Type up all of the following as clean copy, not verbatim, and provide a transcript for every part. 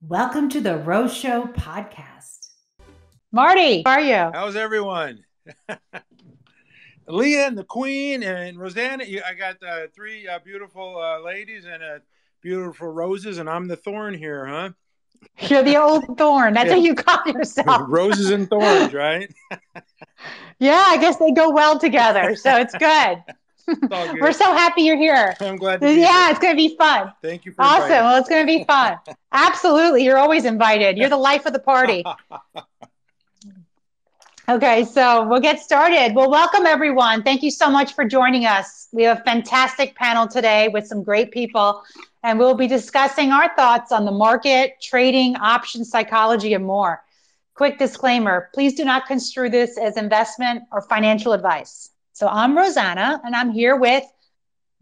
Welcome to the Rose Show podcast. Marty, how are you? How's everyone? Leah and the Queen and Rosanna. I got three beautiful ladies and beautiful roses, and I'm the thorn here, huh? You're the old thorn. That's what you call yourself. Roses and thorns, right? Yeah, I guess they go well together, so it's good. It's all good. We're so happy you're here. I'm glad to be Yeah, here. it's going to be fun. Thank you for Awesome. inviting. Well, it's going to be fun. Absolutely. You're always invited. You're the life of the party. Okay, so we'll get started. Well, welcome everyone. Thank you so much for joining us. We have a fantastic panel today with some great people, and we'll be discussing our thoughts on the market, trading, options, psychology, and more. Quick disclaimer, please do not construe this as investment or financial advice. So I'm Rosanna, and I'm here with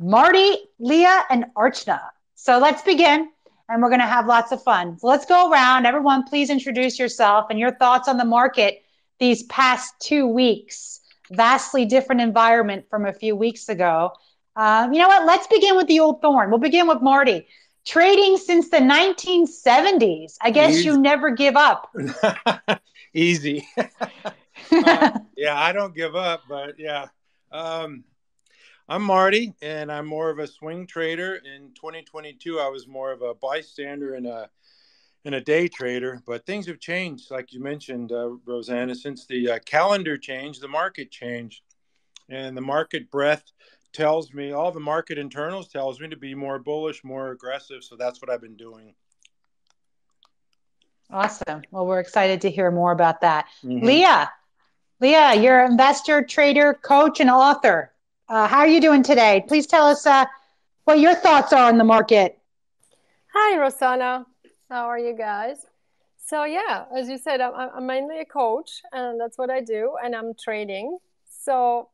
Marty, Lia, and Archna. So let's begin, and we're going to have lots of fun. So let's go around. Everyone, please introduce yourself and your thoughts on the market these past 2 weeks. Vastly different environment from a few weeks ago. You know what? Let's begin with the old thorn. We'll begin with Marty. Trading since the 1970s. I guess you never give up. Easy. Yeah, I don't give up, but yeah. I'm Marty, and I'm more of a swing trader. In 2022, I was more of a bystander and a day trader. But things have changed, like you mentioned, Rosanna. Since the calendar changed, the market changed. And the market breadth tells me, all the market internals tells me to be more bullish, more aggressive. So that's what I've been doing. Awesome. Well, we're excited to hear more about that. Mm-hmm. Lia, you're an investor, trader, coach, and author. How are you doing today? Please tell us what your thoughts are on the market. Hi, Rosanna. How are you guys? So yeah, as you said, I'm mainly a coach, and that's what I do, and I'm trading. So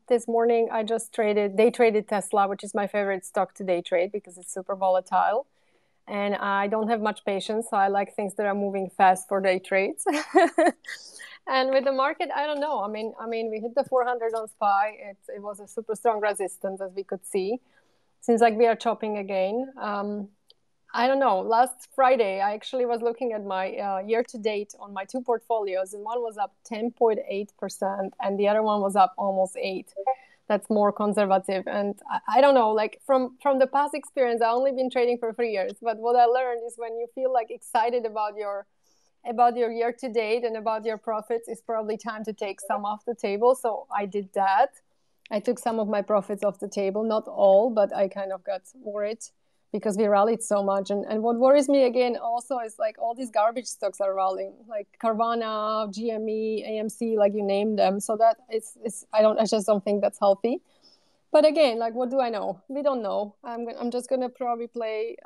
this morning I just day traded Tesla, which is my favorite stock to day trade because it's super volatile. And I don't have much patience, so I like things that are moving fast for day trades. And with the market, I don't know. I mean, we hit the 400 on SPY. It was a super strong resistance, as we could see. Seems like we are chopping again. I don't know. Last Friday, I actually was looking at my year-to-date on my two portfolios, and one was up 10.8%, and the other one was up almost 8%. That's more conservative. And I don't know, like from the past experience, I've only been trading for 3 years. But what I learned is when you feel like excited about your year to date and about your profits, it's probably time to take some off the table. So I did that. I took some of my profits off the table, not all, but I kind of got worried because we rallied so much. And what worries me again also is like all these garbage stocks are rallying, like Carvana, GME, AMC, like you name them. So that I just don't think that's healthy. But again, like what do I know? We don't know. I'm just gonna probably play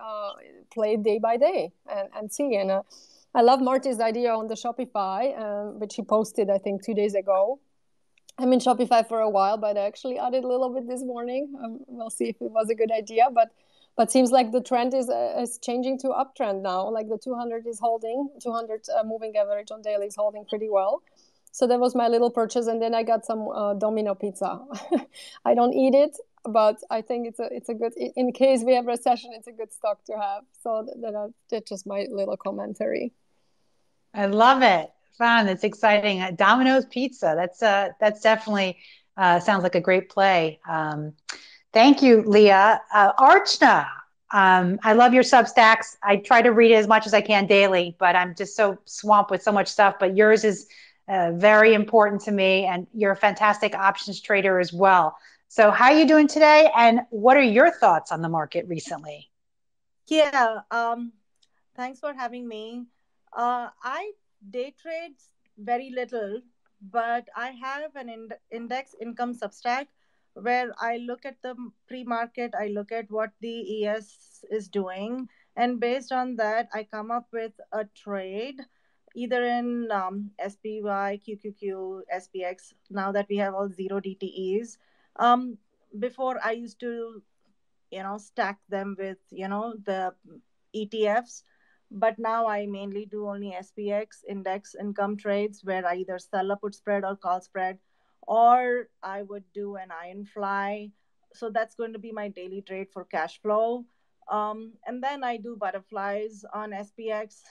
day by day and see. And I love Marty's idea on the Shopify, which he posted I think 2 days ago. I'm in Shopify for a while, but I actually added a little bit this morning. We'll see if it was a good idea, but seems like the trend is changing to uptrend now. Like the 200 is holding, 200 moving average on daily is holding pretty well. So that was my little purchase, and then I got some Domino pizza. I don't eat it, but I think it's a good, in case we have recession, it's a good stock to have. So that's just my little commentary. I love it. Fun. It's exciting. Domino's Pizza. That's definitely sounds like a great play. Thank you, Lia. Archna, I love your Substacks. I try to read it as much as I can daily, but I'm just so swamped with so much stuff. But yours is very important to me, and you're a fantastic options trader as well. So how are you doing today, and what are your thoughts on the market recently? Yeah, thanks for having me. I day trade very little, but I have an index income substack where I look at the pre-market, I look at what the ES is doing, and based on that, I come up with a trade either in SPY, QQQ, SPX, now that we have all zero DTEs. Um, Before I used to, stack them with, the ETFs. But now I mainly do only SPX index income trades where I either sell a put spread or call spread, or I would do an iron fly. So that's going to be my daily trade for cash flow. And then I do butterflies on SPX.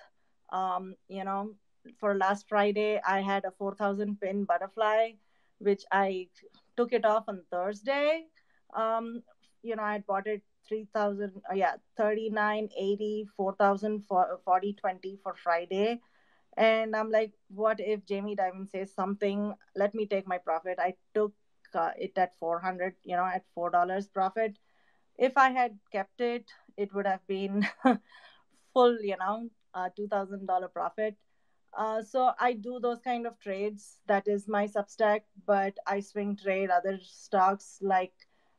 You know, for last Friday, I had a 4,000 pin butterfly, which I took it off on Thursday. Um, you know, I had bought it 3,000, yeah, 39.80, 4,000 for 40.20 for Friday. And I'm like, what if Jamie Dimon says something? Let me take my profit. I took it at 400, you know, at $4 profit. If I had kept it, it would have been full, you know, $2,000 profit. So I do those kind of trades. That is my Substack, but I swing trade other stocks. Like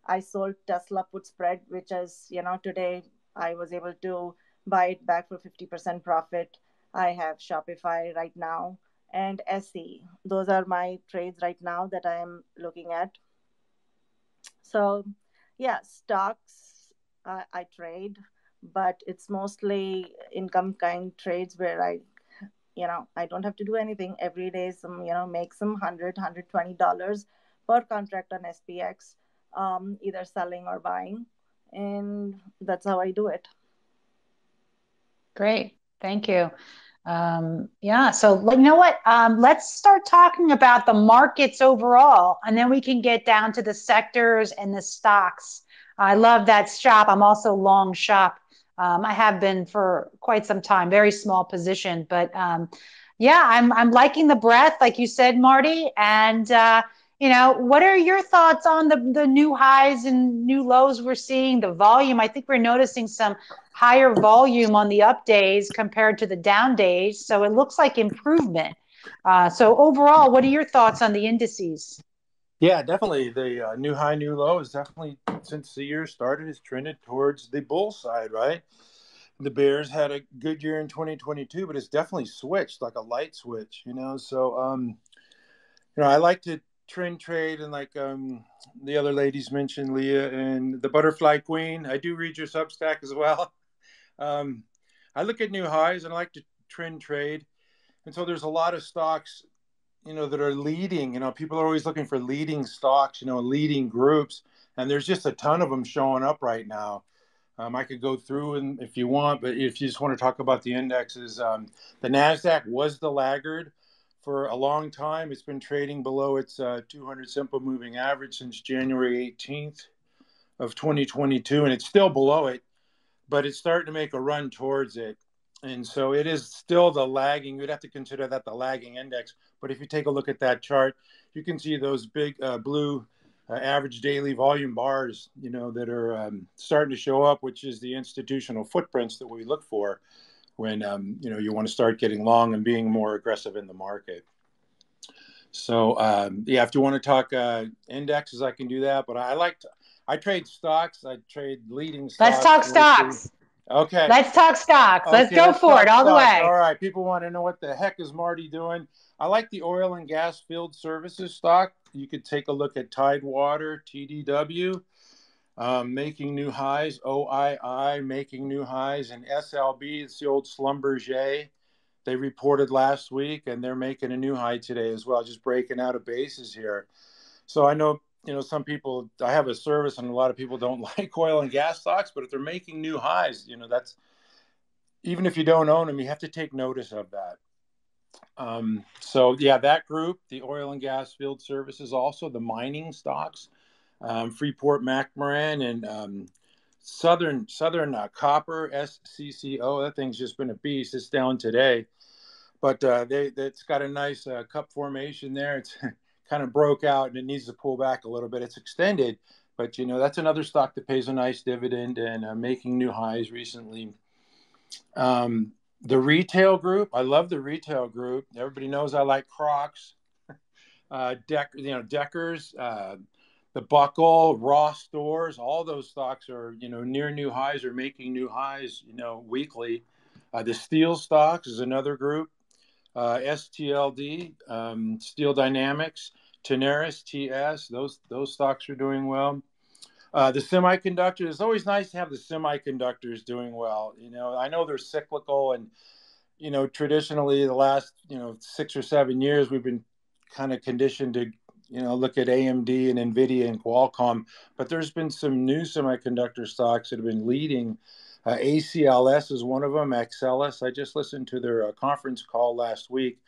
I sold Tesla put spread, which is, you know, today I was able to buy it back for 50% profit. I have Shopify right now and SE. Those are my trades right now that I am looking at. So, yeah, stocks I trade, but it's mostly income kind trades where I don't have to do anything every day. Make some $120 per contract on SPX, either selling or buying, and that's how I do it. Great. Thank you. Yeah. So you know what? Let's start talking about the markets overall, and then we can get down to the sectors and the stocks. I love that shop. I'm also long shop. I have been for quite some time, very small position, but yeah, I'm liking the breadth, like you said, Marty. And what are your thoughts on the new highs and new lows we're seeing? The volume. I think we're noticing some higher volume on the up days compared to the down days. So it looks like improvement. So overall, what are your thoughts on the indices? Yeah, definitely. The new high, new low is definitely, since the year started, has trended towards the bull side, right? The Bears had a good year in 2022, but it's definitely switched like a light switch, So, I like to trend trade, and like the other ladies mentioned, Leah and the Butterfly Queen. I do read your Substack as well. I look at new highs and I like to trend trade. And so there's a lot of stocks, that are leading. People are always looking for leading stocks, leading groups. And there's just a ton of them showing up right now. I could go through and if you want, but if you just want to talk about the indexes, the NASDAQ was the laggard for a long time. It's been trading below its 200 simple moving average since January 18th of 2022, and it's still below it, but it's starting to make a run towards it. And so it is still the lagging. You'd have to consider that the lagging index. But if you take a look at that chart, you can see those big blue average daily volume bars, that are starting to show up, which is the institutional footprints that we look for when, you want to start getting long and being more aggressive in the market. So, if you want to talk indexes, I can do that. But I trade stocks. I trade leading stocks. Let's talk stocks. Okay. Let's talk stocks. Let's go for it all the way. All right. People want to know what the heck is Marty doing. I like the oil and gas field services stock. You could take a look at Tidewater, TDW, making new highs, OII making new highs, and SLB, it's the old Schlumberger. They reported last week, and they're making a new high today as well, just breaking out of bases here. So I know, some people, I have a service and a lot of people don't like oil and gas stocks, but if they're making new highs, that's, even if you don't own them, you have to take notice of that. That group, the oil and gas field services, also the mining stocks, Freeport McMoran and Southern Copper, SCCO. That thing's just been a beast. It's down today, but it's got a nice cup formation there. It's kind of broke out and it needs to pull back a little bit. It's extended, but that's another stock that pays a nice dividend and making new highs recently. The retail group, I love the retail group. Everybody knows I like Crocs, Deckers, the Buckle, Ross Stores. All those stocks are, near new highs or making new highs, weekly. The steel stocks is another group. STLD, Steel Dynamics, Tenaris, TS. Those stocks are doing well. The semiconductors, it's always nice to have the semiconductors doing well. I know they're cyclical and, traditionally the last, 6 or 7 years, we've been kind of conditioned to, look at AMD and NVIDIA and Qualcomm, but there's been some new semiconductor stocks that have been leading. ACLS is one of them, XLS. I just listened to their conference call last week,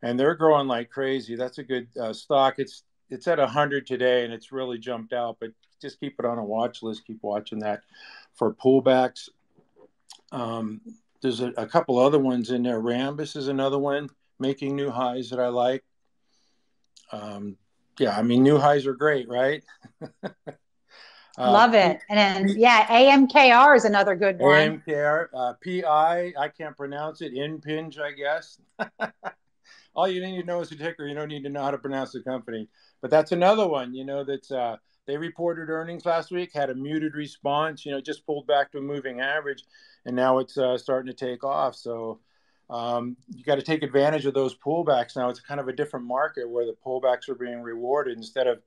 and they're growing like crazy. That's a good stock. It's at 100 today, and it's really jumped out, but just keep it on a watch list. Keep watching that for pullbacks. There's a couple other ones in there. Rambus is another one making new highs that I like. Yeah, I mean, new highs are great, right? Love it. And then, yeah, AMKR is another good one. AMKR, PI, I can't pronounce it. Impinj, I guess. All you need to know is the ticker. You don't need to know how to pronounce the company. But that's another one, that's they reported earnings last week, had a muted response, just pulled back to a moving average, and now it's starting to take off. So you got to take advantage of those pullbacks now. It's kind of a different market where the pullbacks are being rewarded instead of,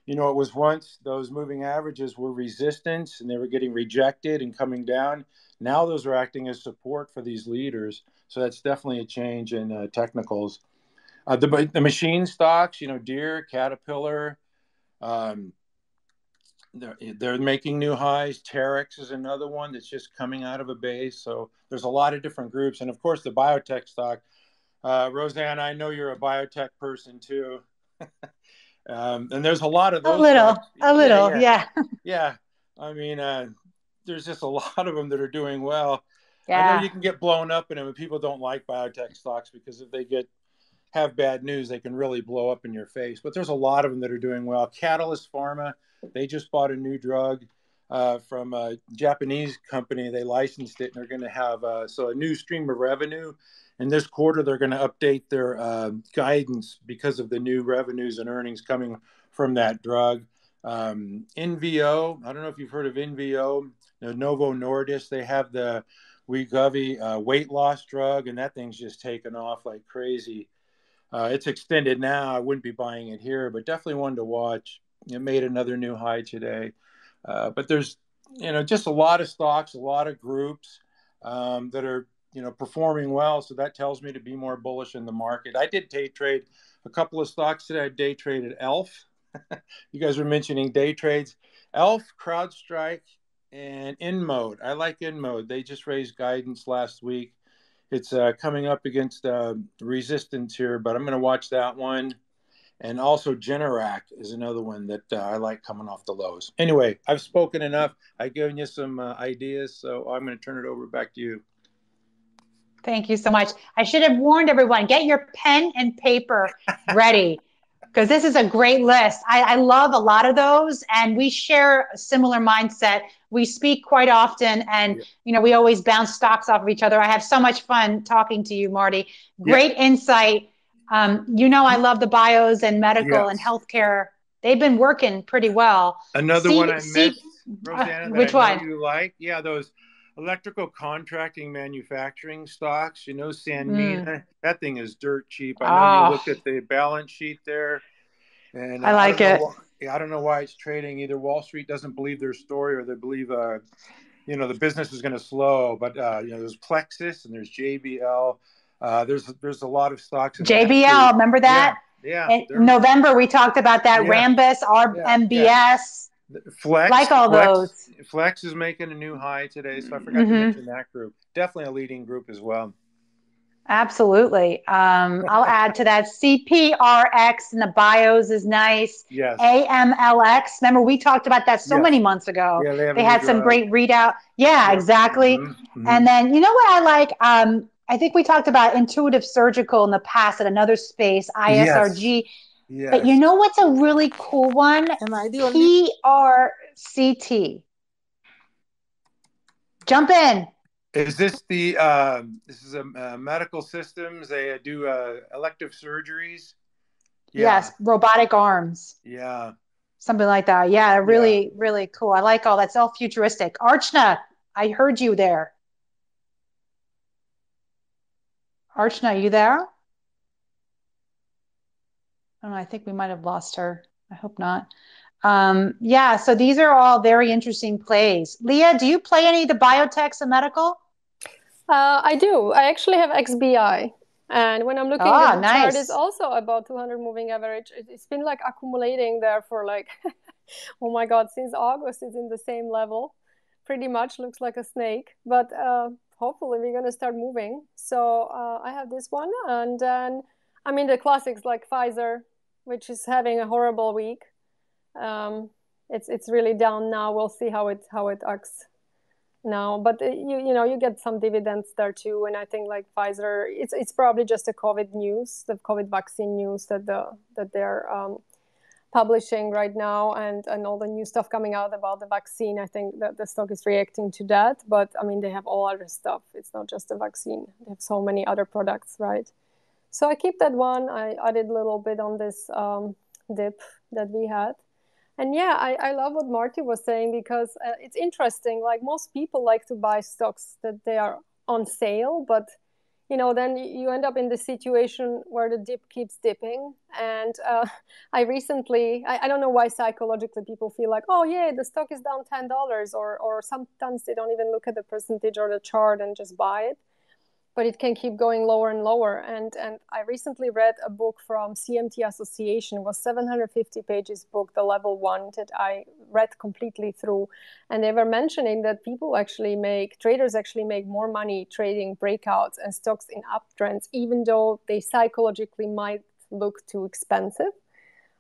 it was once those moving averages were resistance and they were getting rejected and coming down. Now those are acting as support for these leaders. So that's definitely a change in technicals. The machine stocks, Deere, Caterpillar, they're making new highs. Terex is another one that's just coming out of a base. So there's a lot of different groups. And of course, the biotech stock. Roseanne, I know you're a biotech person too. And there's a lot of those. A little, yeah. Yeah. I mean, there's just a lot of them that are doing well. Yeah. I know you can get blown up in them, and people don't like biotech stocks because if they have bad news, they can really blow up in your face. But there's a lot of them that are doing well. Catalyst Pharma, they just bought a new drug from a Japanese company. They licensed it, and they're going to have a new stream of revenue. And this quarter, they're going to update their guidance because of the new revenues and earnings coming from that drug. NVO, I don't know if you've heard of NVO, Novo Nordisk. They have the Wegovy weight loss drug, and that thing's just taken off like crazy. It's extended now. I wouldn't be buying it here, but definitely one to watch. It made another new high today. But there's, just a lot of stocks, a lot of groups that are, performing well. So that tells me to be more bullish in the market. I did day trade a couple of stocks today. I day traded ELF. You guys were mentioning day trades. ELF, CrowdStrike, and InMode. I like InMode. They just raised guidance last week. It's coming up against resistance here, but I'm going to watch that one. And also Generac is another one that I like coming off the lows. Anyway, I've spoken enough. I've given you some ideas, so I'm going to turn it over back to you. Thank you so much. I should have warned everyone, get your pen and paper ready because this is a great list. I love a lot of those, and we share a similar mindset. We speak quite often, and we always bounce stocks off of each other. I have so much fun talking to you, Marty. Great insight. I love the bios and medical and healthcare. They've been working pretty well. Another one I missed, Rosanna, which one you like? Yeah, those electrical contracting manufacturing stocks. Sanmina, that thing is dirt cheap. I know you looked at the balance sheet there, and I like it. I don't know why it's trading. Either Wall Street doesn't believe their story, or they believe the business is going to slow. But there's Plexus and there's JBL. There's a lot of stocks in JBL. Remember that? Yeah. In November we talked about that. Rambus, MBS. Flex, like all those. Flex is making a new high today, so I forgot to mention that group. Definitely a leading group as well. Absolutely. I'll add to that. CPRX in the bios is nice. Yes. AMLX. Remember, we talked about that so many months ago. Yeah, they had some great readout. Yeah, exactly. And then, you know what I like? I think we talked about Intuitive Surgical in the past at another space, ISRG. Yes. But you know what's a really cool one? Am I the only? PRCT. Jump in. Is this the this is a medical systems? They do elective surgeries. Yes, robotic arms. Yeah. Something like that. Yeah, really, really cool. I like all that's all futuristic. Archna, I heard you there. Archna, are you there? Oh, I think we might have lost her. I hope not. So these are all very interesting plays. Lia, do you play any of the biotechs and medical? I do. I actually have XBI. And when I'm looking at the chart, it's also about 200 moving average. It's been like accumulating there for like, oh my God, since August it's in the same level. pretty much looks like a snake, but hopefully we're going to start moving. So I have this one. And then, I mean, the classics like Pfizer, which is having a horrible week. It's really down now. We'll see how it acts now. But you get some dividends there too. And I think like Pfizer, it's probably just the COVID news, the COVID vaccine news that they're publishing right now, and all the new stuff coming out about the vaccine. I think that the stock is reacting to that. But I mean, they have all other stuff. It's not just the vaccine. They have so many other products, right? So I keep that one. I added a little bit on this dip that we had. And yeah, I love what Marty was saying, because it's interesting. Like, most people like to buy stocks that they are on sale, but then you end up in the situation where the dip keeps dipping. And I don't know why psychologically people feel like, oh yeah, the stock is down $10, or sometimes they don't even look at the percentage or the chart and just buy it. But it can keep going lower and lower. And I recently read a book from CMT Association. It was 750 pages book, the level 1, that I read completely through. And they were mentioning that traders actually make more money trading breakouts and stocks in uptrends, even though they psychologically might look too expensive.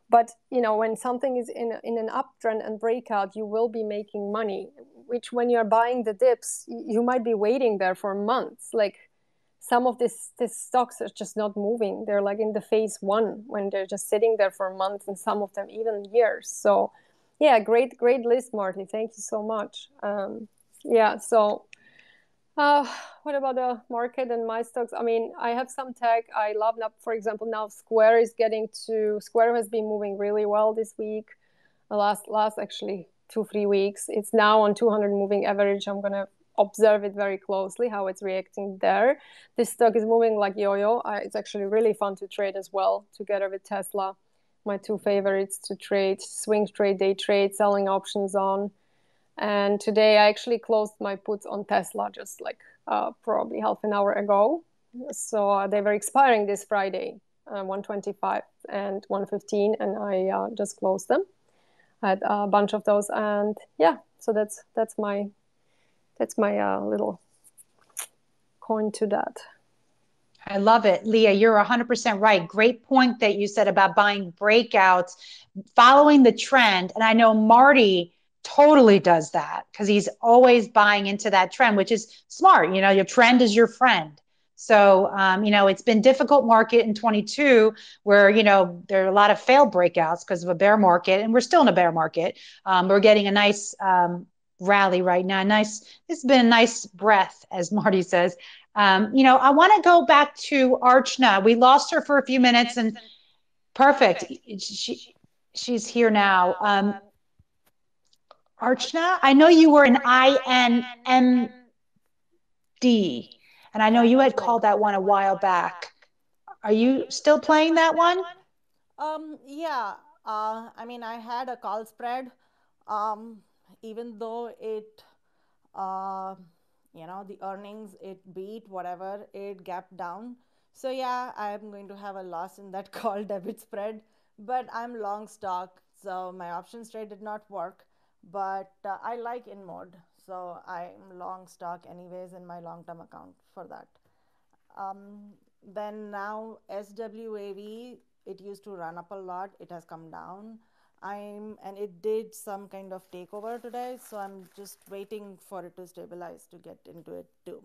But when something is in an uptrend and breakout, you will be making money, which when you're buying the dips, you might be waiting there for months. Like, some of these stocks are just not moving. They're like in the phase 1, when they're just sitting there for months, and some of them even years. So yeah, great list, Marty. Thank you so much. So what about the market and my stocks? I mean, I have some tech. I love, for example, now Square has been moving really well this week. The last actually 2-3 weeks. It's now on 200 moving average. I'm going to observe it very closely, how it's reacting there. This stock is moving like yo-yo. It's actually really fun to trade as well, together with Tesla. My 2 favorites to trade, swing trade, day trade, selling options on. And today I actually closed my puts on Tesla just like probably half an hour ago. So they were expiring this Friday, 125 and 115, and I just closed them. I had a bunch of those, and yeah, so that's my little coin to that. I love it. Lia, you're 100% right. Great point that you said about buying breakouts, following the trend. And I know Marty totally does that, because he's always buying into that trend, which is smart. Your trend is your friend. So, it's been difficult market in 22, where, there are a lot of failed breakouts because of a bear market, and we're still in a bear market. We're getting a nice rally right now. This has been a nice breath, as Marty says. I want to go back to Archna. We lost her for a few minutes, and perfect. She's here now. Archna, I know you were an INMD, and I know you had called that one a while back. Are you still playing that one? Yeah. I mean, I had a call spread. Even though it, the earnings, it beat whatever, it gapped down. So yeah, I'm going to have a loss in that call debit spread, but I'm long stock. So my options trade did not work, but I like in mode. So I'm long stock anyways in my long-term account for that. Then now SWAV, it used to run up a lot. It has come down. And it did some kind of takeover today, so I'm just waiting for it to stabilize to get into it too.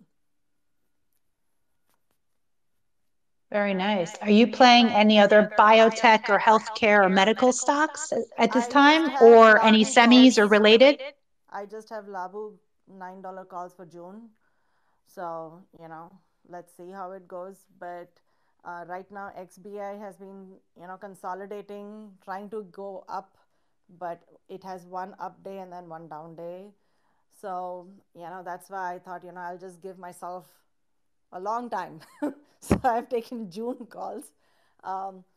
Very nice. Are you playing any other biotech or healthcare or medical stocks at this time, or any semis or related? I just have Labu $9 calls for June. So, let's see how it goes. But right now, XBI has been, consolidating, trying to go up, but it has one up day and then one down day. So, that's why I thought, I'll just give myself a long time. So I've taken June calls.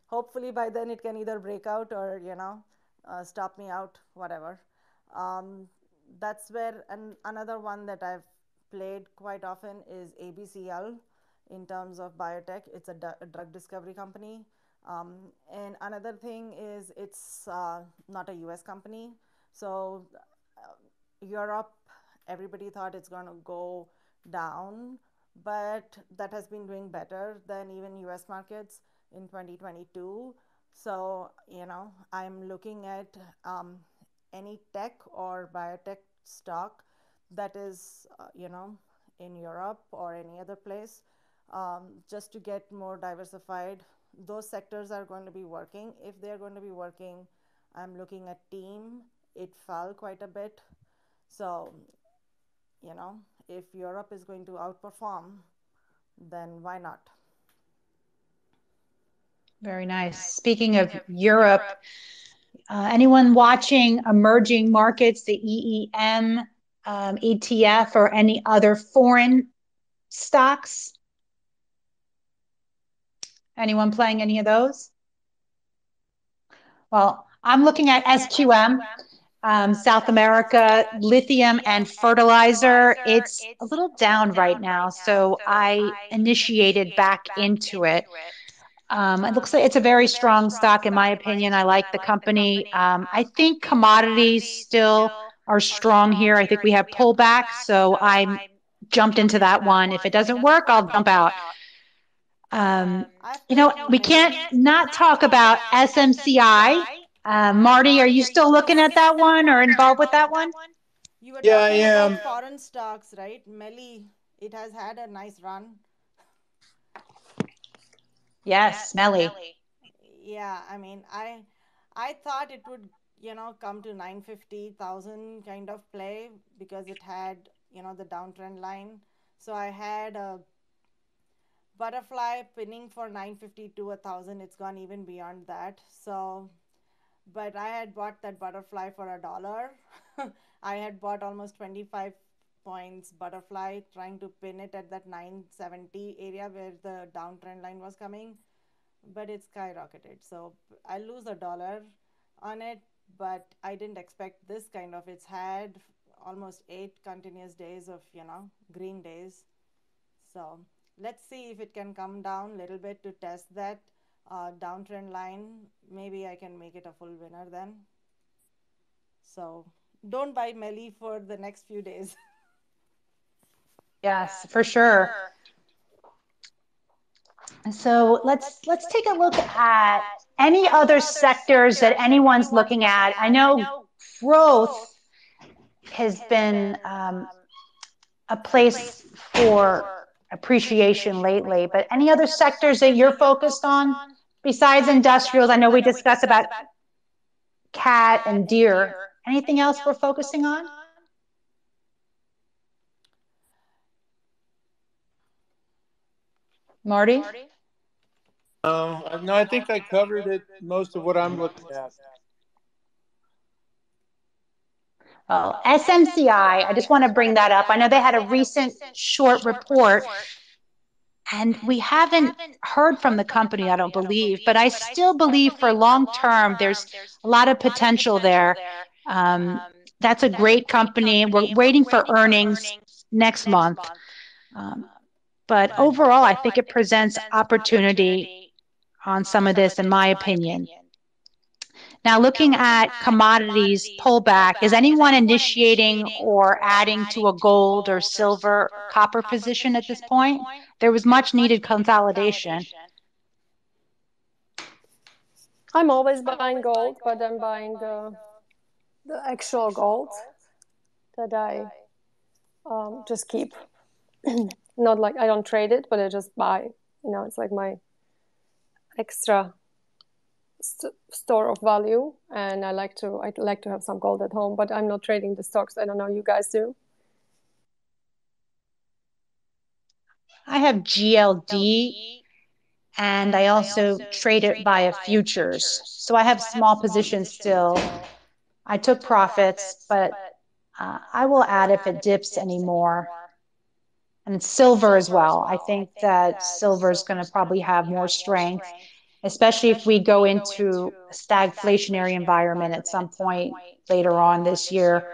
Hopefully by then it can either break out or, stop me out, whatever. That's where another one that I've played quite often is ABCL in terms of biotech. It's a drug discovery company. And another thing is it's not a US company. So Europe everybody thought it's going to go down, but that has been doing better than even US markets in 2022. So, I'm looking at any tech or biotech stock that is, in Europe or any other place, just to get more diversified. Those sectors are going to be working. If they're going to be working, I'm looking at team. It fell quite a bit. So, if Europe is going to outperform, then why not? Very nice. Speaking of Europe, anyone watching emerging markets, the EEM, ETF, or any other foreign stocks? Anyone playing any of those? Well, I'm looking at SQM, South America, lithium and fertilizer. It's a little down right now, so I initiated back into it. It looks like it's a very strong stock, in my opinion. I like the company. I think commodities still are strong here. I think we have pullbacks, so I jumped into that one. If it doesn't work, I'll jump out. We can't not talk about SMCI. Marty, are you still looking at that one or involved with that one? You were Yeah, I talking am. about foreign stocks, right? Melly, it has had a nice run. Yes, Melly. Yeah, I mean, I thought it would, come to 950,000 kind of play because it had, the downtrend line. So I had a butterfly pinning for 950 to 1,000. It's gone even beyond that. So, but I had bought that butterfly for $1. I had bought almost 25 points butterfly, trying to pin it at that 970 area where the downtrend line was coming, but it skyrocketed. So I lose $1 on it, but I didn't expect this kind of. It's had almost 8 continuous days of, green days. So let's see if it can come down a little bit to test that downtrend line. Maybe I can make it a full winner then. So don't buy Melly for the next few days. Yes, for sure. So let's take a look at any other sectors that anyone's looking at. I know growth has been a place for appreciation lately, but any other sectors that you're focused on besides industrials? I know we discussed about cat and deer. Anything else we're focusing on? Marty? No, I think I covered it. Most of what I'm looking at. Well, SMCI, I just want to bring that up. I know they had a recent short report, and we haven't heard from the company, I don't believe, but I still believe for long term, there's a lot of potential there. That's a great company. We're waiting for earnings next month. But overall, I think it presents opportunity on some of this, in my opinion. Now, looking at commodities pullback, is anyone initiating or adding to a gold or silver, copper position at this point? There was much needed consolidation. I'm always buying gold, but I'm buying the actual gold that I just keep. Not like I don't trade it, but I just buy. It's like my extra store of value, and I like to have some gold at home, but I'm not trading the stocks. I don't know, you guys do? I have GLD, and I also trade it via futures. So I have small positions still. I took profits, but I will add if it dips anymore. And silver as well. I think that silver is going to probably have more strength, especially if we go into a stagflationary environment at some point later on this year.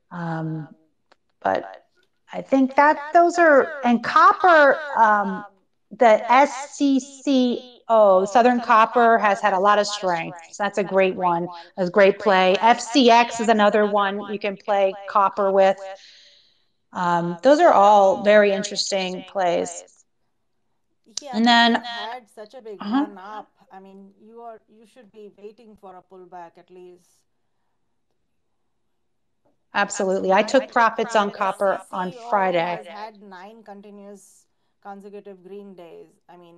But I think that those are, and copper, the SCCO, Southern Copper, has had a lot of strength. So that's a great one, a great play. FCX is another one you can play copper with. Those are all very interesting plays. Yeah, And but then, we've had such a big uh-huh, run up. I mean, you should be waiting for a pullback at least. absolutely. I took profits on copper on SCCO Friday. has had 9 continuous consecutive green days. I mean,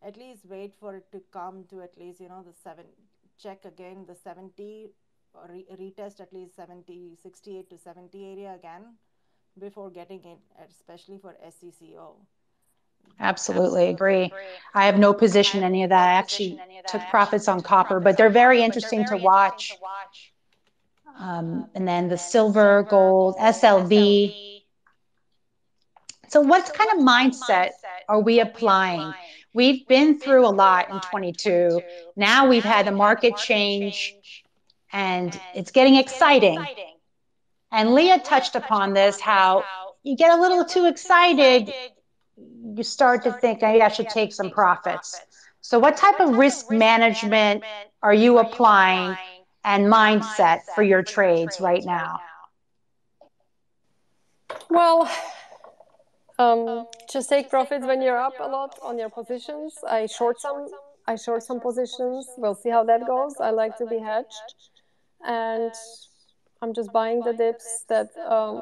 at least wait for it to come to at least, the 7, check again the 70, or retest at least 70, 68 to 70 area again before getting in, especially for SCCO. Absolutely agree. I have no position in any of that. I actually took profits on copper, but they're very interesting to watch. And then the silver, gold, SLV. So what kind of mindset are we applying? We've been through a lot in 22. Now we've had the market change and it's getting exciting. And Leah touched upon this, how you get a little too excited, you start to think, maybe I should take some profits. So what type of risk management are you applying and mindset for your trades right now? Well, just take profits when you're up a lot on your positions. I short some positions. We'll see how that goes. I like to be hedged, and I'm just buying the dips that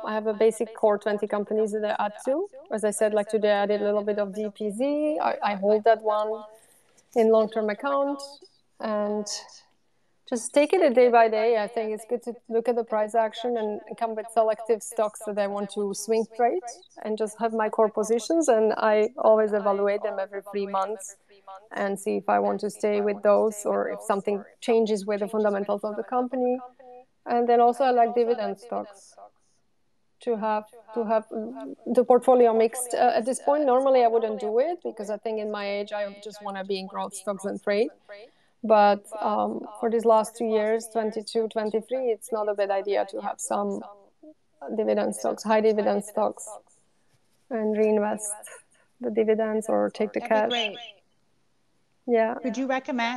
I have a basic core 20 companies that I add to. As I said, like today I did a little bit of DPZ. I hold that one in long-term account, and just take it a day by day. I think it's good to look at the price action and come with selective stocks that I want to swing trade and just have my core positions. And I always evaluate them every 3 months and see if I want to stay with those or if something changes with the fundamentals of the company. And then also I like dividend stocks to have the portfolio mixed. At this point, normally I wouldn't do it because I think in my age I just want to be in growth stocks and trade. But for these last 2 years, 22, 23, it's not a bad idea to have some dividend stocks, high dividend stocks, and reinvest the dividends or take the cash. That'd be great. Yeah.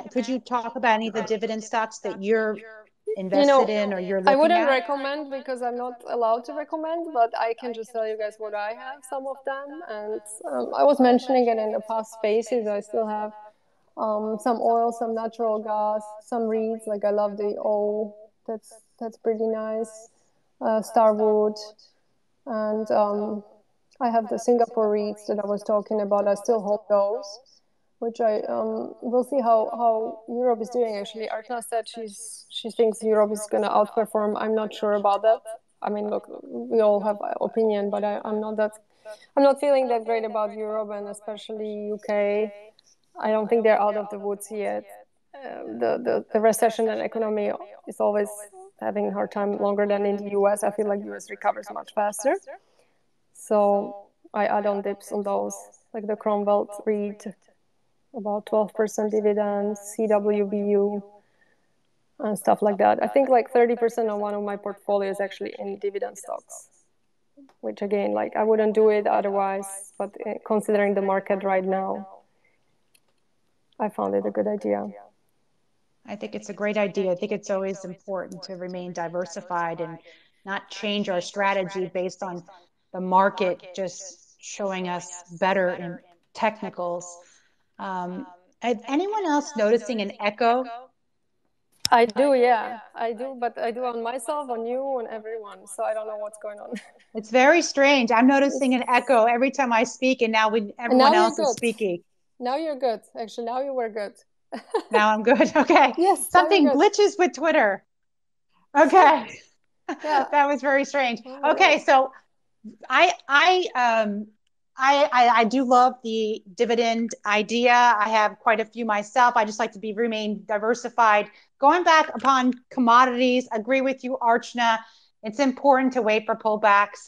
Could you talk about any of the dividend stocks that you're invested in or you're looking at? I wouldn't recommend because I'm not allowed to recommend, but I can just tell you guys what I have, some of them. And I was mentioning it in the past spaces. I still have some oil, some natural gas, some REITs. Like I love the O. That's pretty nice. Starwood, and I have the Singapore REITs that I was talking about. I still hold those, which I we'll see how Europe is doing. Actually, Archna said she thinks Europe is going to outperform. I'm not sure about that. I mean, look, we all have opinion, but I'm not feeling that great about Europe and especially UK. I don't think they're out of the woods yet. The recession and economy is always having a hard time longer than in the US. I feel like US recovers much faster. So I add on dips on those, like the Cromwell REIT, about 12% dividends, CWBU, and stuff like that. I think like 30% of one of my portfolio is actually in dividend stocks, which again, like I wouldn't do it otherwise, but considering the market right now, I found it a good idea. I think it's a great idea. I think it's always important to remain diversified and not change our strategy based on the market just showing us better in technicals. Anyone else noticing an echo? I do, yeah. I do, but I do on myself, on you, on everyone. So I don't know what's going on. It's very strange. I'm noticing an echo every time I speak, and now everyone else is speaking. Now you're good. Actually, now you were good. Now I'm good. Okay. Yes. Something glitches with Twitter. Okay. Yeah. That was very strange. Okay, so I do love the dividend idea. I have quite a few myself. I just like to remain diversified. Going back upon commodities, agree with you, Archna. It's important to wait for pullbacks.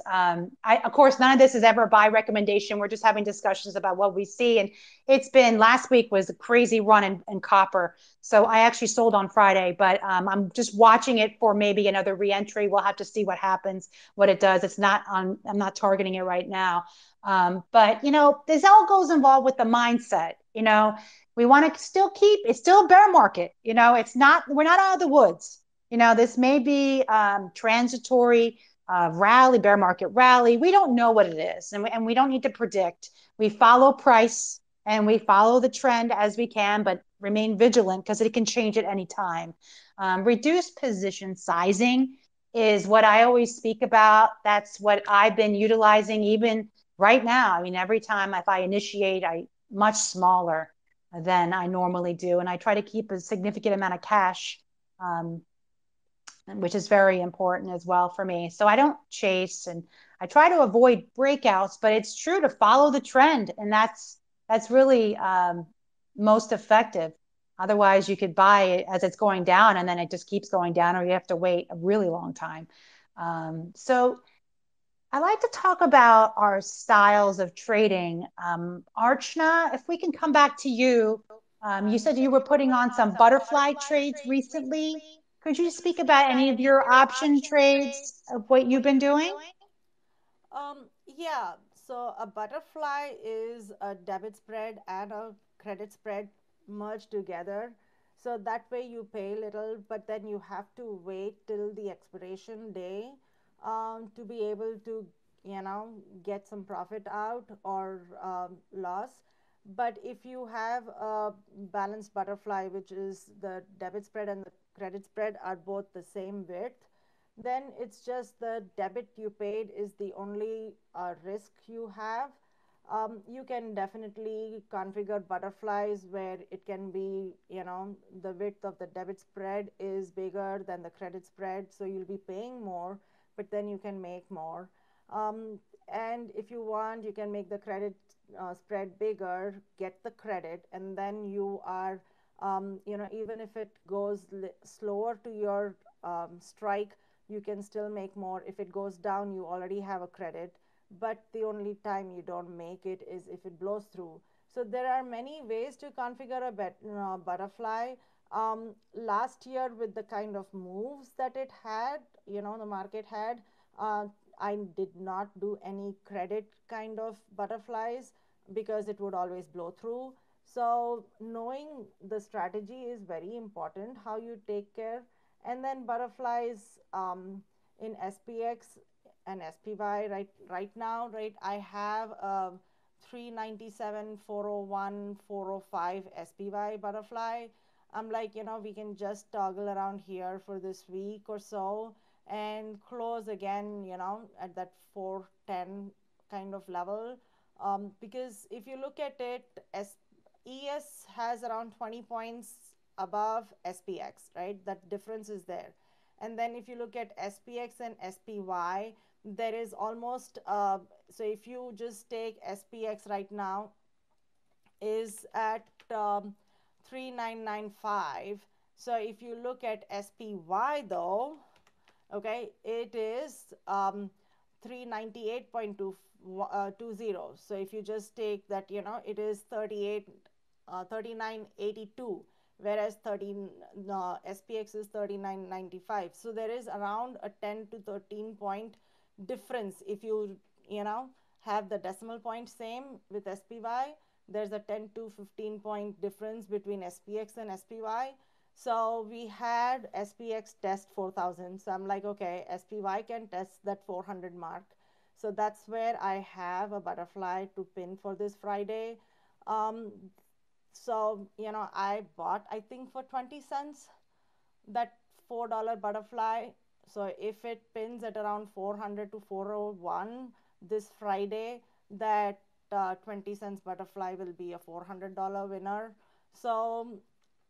Of course, none of this is ever a buy recommendation. We're just having discussions about what we see. And it's been, last week was a crazy run in copper. So I actually sold on Friday, but I'm just watching it for maybe another reentry. We'll have to see what happens, what it does. I'm not targeting it right now. But, this all goes involved with the mindset. We want to still it's still a bear market. We're not out of the woods. This may be transitory. rally, bear market rally. We don't know what it is, and we don't need to predict. We follow price and we follow the trend as we can, but remain vigilant because it can change at any time. Reduced position sizing is what I always speak about. That's what I've been utilizing even right now. I mean, every time if I initiate, I much smaller than I normally do, and I try to keep a significant amount of cash, which is very important as well for me. So I don't chase, and I try to avoid breakouts, but it's true to follow the trend, and that's really most effective. Otherwise, you could buy it as it's going down, and then it just keeps going down, or you have to wait a really long time. So I like to talk about our styles of trading. Archna, if we can come back to you, you said you were putting on some butterfly trades recently. Could you speak about any of your option trades of what you've been doing? Yeah. So a butterfly is a debit spread and a credit spread merged together. So that way you pay little, but then you have to wait till the expiration day to be able to, get some profit out or loss. But if you have a balanced butterfly, which is the debit spread and the credit spread are both the same width, then it's just the debit you paid is the only risk you have. You can definitely configure butterflies where it can be, the width of the debit spread is bigger than the credit spread, so you'll be paying more, but then you can make more. And if you want, you can make the credit spread bigger, get the credit, and then you are, even if it goes slower to your strike, you can still make more. If it goes down, you already have a credit, but the only time you don't make it is if it blows through. So there are many ways to configure a butterfly. Last year, with the kind of moves that it had, the market had, uh, I did not do any credit kind of butterflies because it would always blow through. So knowing the strategy is very important, how you take care. And then butterflies in SPX and SPY right now, right? I have 397, 401, 405 SPY butterfly. I'm like, we can just toggle around here for this week or so and close again, at that 410 kind of level. Because if you look at it, ES has around 20 points above SPX, right? That difference is there. And then if you look at SPX and SPY, there is almost, so if you just take SPX right now, is at 3995. So if you look at SPY though, okay, it is 398.20. So if you just take that, it is 3982, whereas 13 SPX is 3995. So there is around a 10 to 13 point difference. If you know have the decimal point same with SPY, there's a 10 to 15 point difference between SPX and SPY. So we had SPX test 4000. So I'm like, okay, SPY can test that 400 mark. So that's where I have a butterfly to pin for this Friday. Um, so, I bought, I think, for 20 cents that $4 butterfly. So if it pins at around 400 to 401 this Friday, that 20 cents butterfly will be a $400 winner. So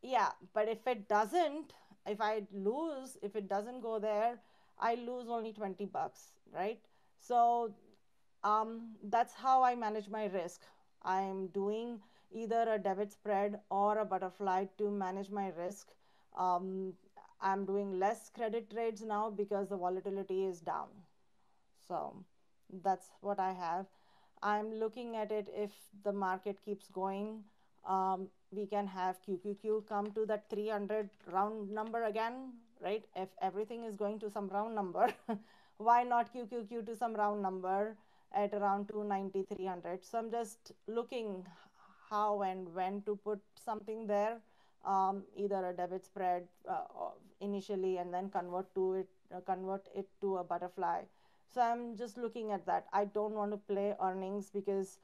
yeah, but if it doesn't, if it doesn't go there, I lose only 20 bucks, right? So that's how I manage my risk. I'm doing either a debit spread or a butterfly to manage my risk. um, I'm doing less credit trades now because the volatility is down. So that's what I have. I'm looking at it, if the market keeps going, we can have QQQ come to that 300 round number again, right? If everything is going to some round number, why not QQQ to some round number at around 290, 300? So I'm just looking how and when to put something there, either a debit spread initially and then convert it to a butterfly. So I'm just looking at that. I don't want to play earnings because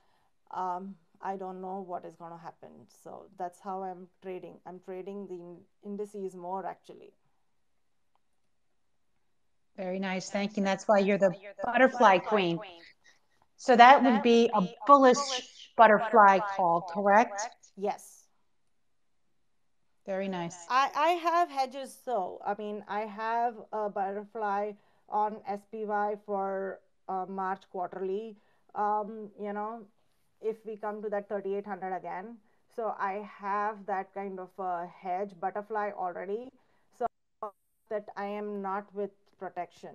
I don't know what is going to happen. So that's how I'm trading. I'm trading the indices more actually. Very nice. Thank you. And that's why you're the butterfly queen. So that would be a bullish butterfly call, correct? Yes. Very nice. I have hedges though. I mean, I have a butterfly on SPY for March quarterly. You know, if we come to that 3800 again. So I have that kind of a hedge butterfly already. So that I am not with protection.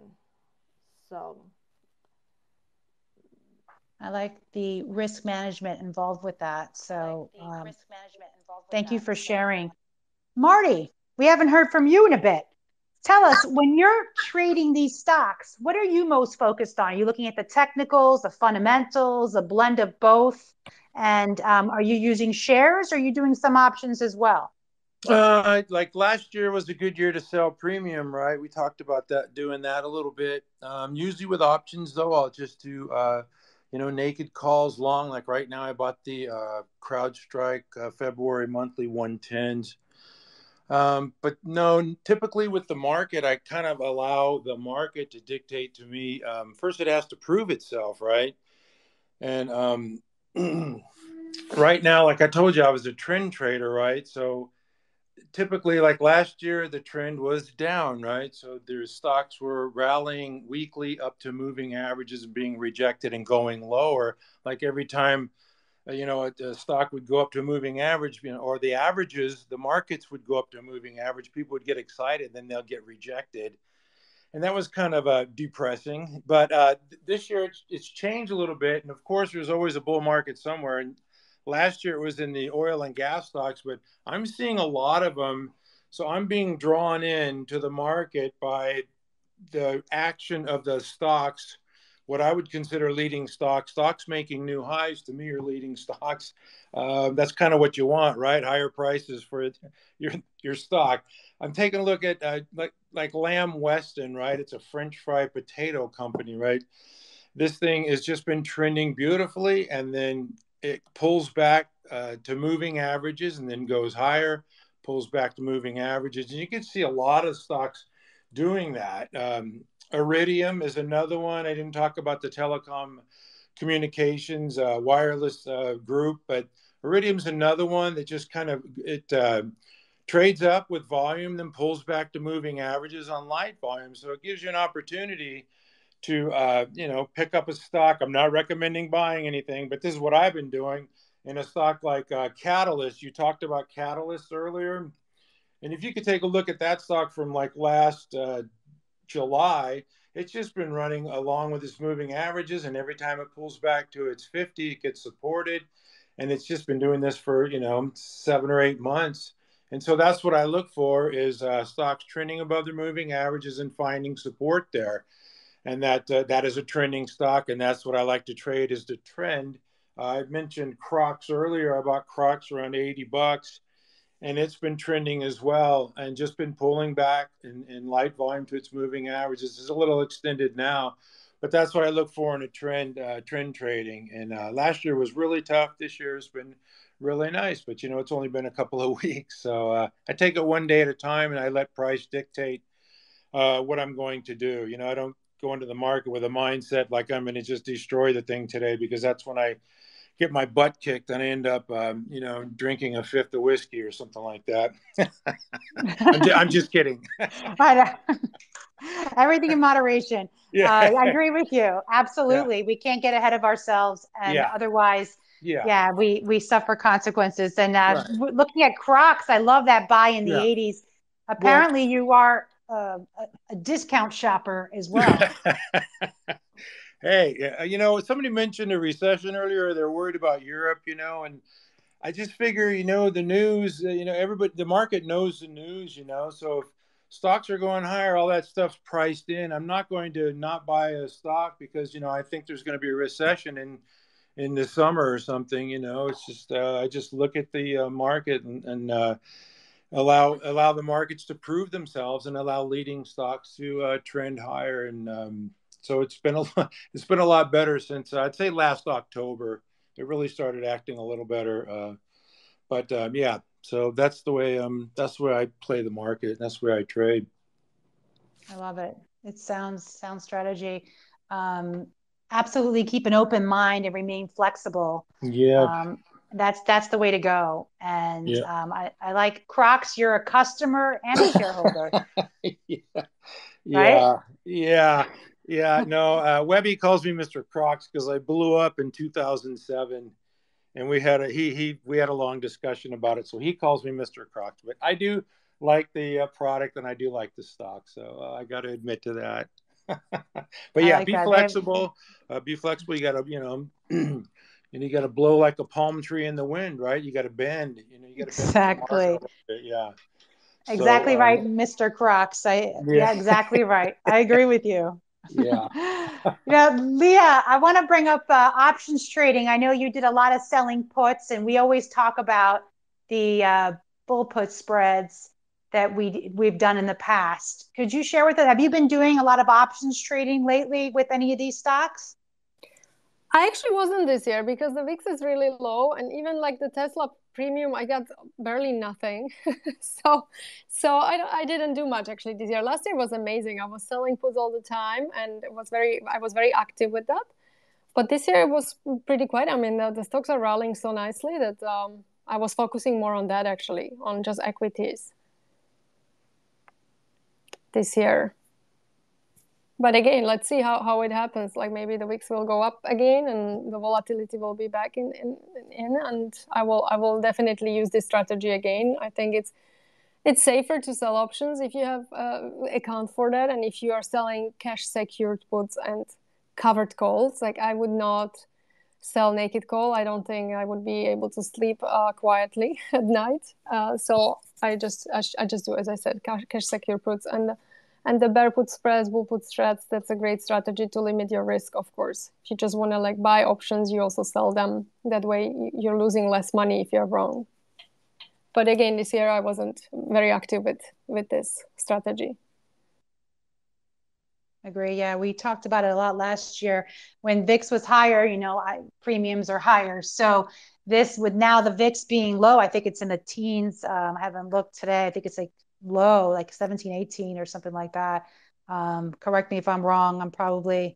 So I like the risk management involved with that. So thank you for sharing. Marty, we haven't heard from you in a bit. Tell us, when you're trading these stocks, what are you most focused on? Are you looking at the technicals, the fundamentals, a blend of both? And are you using shares or are you doing some options as well? Like last year was a good year to sell premium, right? We talked about that, doing that a little bit. Usually with options, though, I'll just do, naked calls long. Like right now, I bought the CrowdStrike February monthly 110s. But no, typically with the market, I kind of allow the market to dictate to me. First, it has to prove itself, right? And right now, like I told you, I was a trend trader, right? So typically, like last year, the trend was down, right? So their stocks were rallying weekly up to moving averages and being rejected and going lower. Like every time, a stock would go up to a moving average, or the averages, the markets would go up to a moving average. People would get excited, then they'll get rejected. And that was kind of depressing. But this year, it's changed a little bit. And of course, there's always a bull market somewhere. And last year, it was in the oil and gas stocks, but I'm seeing a lot of them. So I'm being drawn in to the market by the action of the stocks, what I would consider leading stocks. Stocks making new highs to me are leading stocks. That's kind of what you want, right? Higher prices for your stock. I'm taking a look at like Lamb Weston, right? It's a French fry potato company, right? This thing has just been trending beautifully, and then it pulls back to moving averages, and then goes higher, pulls back to moving averages, and you can see a lot of stocks doing that. Iridium is another one. I didn't talk about the telecom communications wireless group, but Iridium's another one that just kind of trades up with volume, then pulls back to moving averages on light volume. So it gives you an opportunity to pick up a stock. I'm not recommending buying anything, but this is what I've been doing in a stock like Catalyst. You talked about Catalyst earlier, and if you could take a look at that stock from like last July, it's just been running along with its moving averages, and every time it pulls back to its 50, it gets supported, and it's just been doing this for 7 or 8 months. And so that's what I look for, is stocks trending above their moving averages and finding support there, and that is a trending stock, and that's what I like to trade, is the trend. I mentioned Crocs earlier. I bought Crocs around $80, and it's been trending as well, and just been pulling back in light volume to its moving averages. It's a little extended now, but that's what I look for in a trend trading. And last year was really tough. This year has been really nice, but it's only been a couple of weeks, so I take it one day at a time, and I let price dictate what I'm going to do. I don't go into the market with a mindset like I'm going to just destroy the thing today, because that's when I get my butt kicked and I end up, drinking a fifth of whiskey or something like that. I'm just kidding. Everything in moderation. Yeah. I agree with you. Absolutely. Yeah. We can't get ahead of ourselves, and Yeah. otherwise, Yeah. we suffer consequences. And Right. looking at Crocs, I love that buy in the Yeah. 80s. Well, Apparently, you are a discount shopper as well. hey, somebody mentioned a recession earlier. They're worried about Europe, and I just figure, the news, everybody, the market knows the news, so if stocks are going higher, all that stuff's priced in. I'm not going to not buy a stock because, I think there's going to be a recession in the summer or something. It's just, I just look at the market and allow the markets to prove themselves, and allow leading stocks to trend higher. And So it's been a lot better since I'd say last October. It really started acting a little better. Yeah, so that's the way I play the market. That's the way I trade. I love it. It sounds strategy. Absolutely keep an open mind and remain flexible. Yeah. That's the way to go. And Yeah. I like Crocs. You're a customer and a shareholder, Yeah. right? Yeah. No, Webby calls me Mr. Crocs because I blew up in 2007, and we had a long discussion about it. So he calls me Mr. Crocs, but I do like the product and I do like the stock. So I got to admit to that. But I yeah, like be that. flexible. Be flexible. You got to, and you got to blow like a palm tree in the wind, right? You got to bend. You got to bend with the market a Exactly. little bit. Yeah. Exactly So right, Mr. Crocs. Yeah, yeah, exactly right. I agree with you. yeah. Lia, I want to bring up options trading. I know you did a lot of selling puts, and we always talk about the bull put spreads that we've done in the past. Could you share with us? Have you been doing a lot of options trading lately with any of these stocks? I actually wasn't this year because the VIX is really low, and even like the Tesla premium, I got barely nothing. so I didn't do much actually this year. Last year was amazing. I was selling puts all the time, and I was very active with that. But this year it was pretty quiet. I mean, the stocks are rallying so nicely that I was focusing more on that actually, on just equities this year. But again, let's see how it happens. Like maybe the VIX will go up again and the volatility will be back in and I will definitely use this strategy again. I think it's safer to sell options if you have account for that, and if you are selling cash secured puts and covered calls. Like I would not sell naked call. I don't think I would be able to sleep quietly at night. So I just do, as I said, cash secure puts and the bear put spreads, bull put spreads. That's a great strategy to limit your risk, of course. If you just want to like buy options, you also sell them. That way you're losing less money if you're wrong. But again, this year I wasn't very active with this strategy. Agree. Yeah, we talked about it a lot last year when VIX was higher. Premiums are higher. So this, with now the VIX being low, I think it's in the teens. I haven't looked today. I think it's like low, like 17, 18 or something like that. Correct me if I'm wrong. I'm probably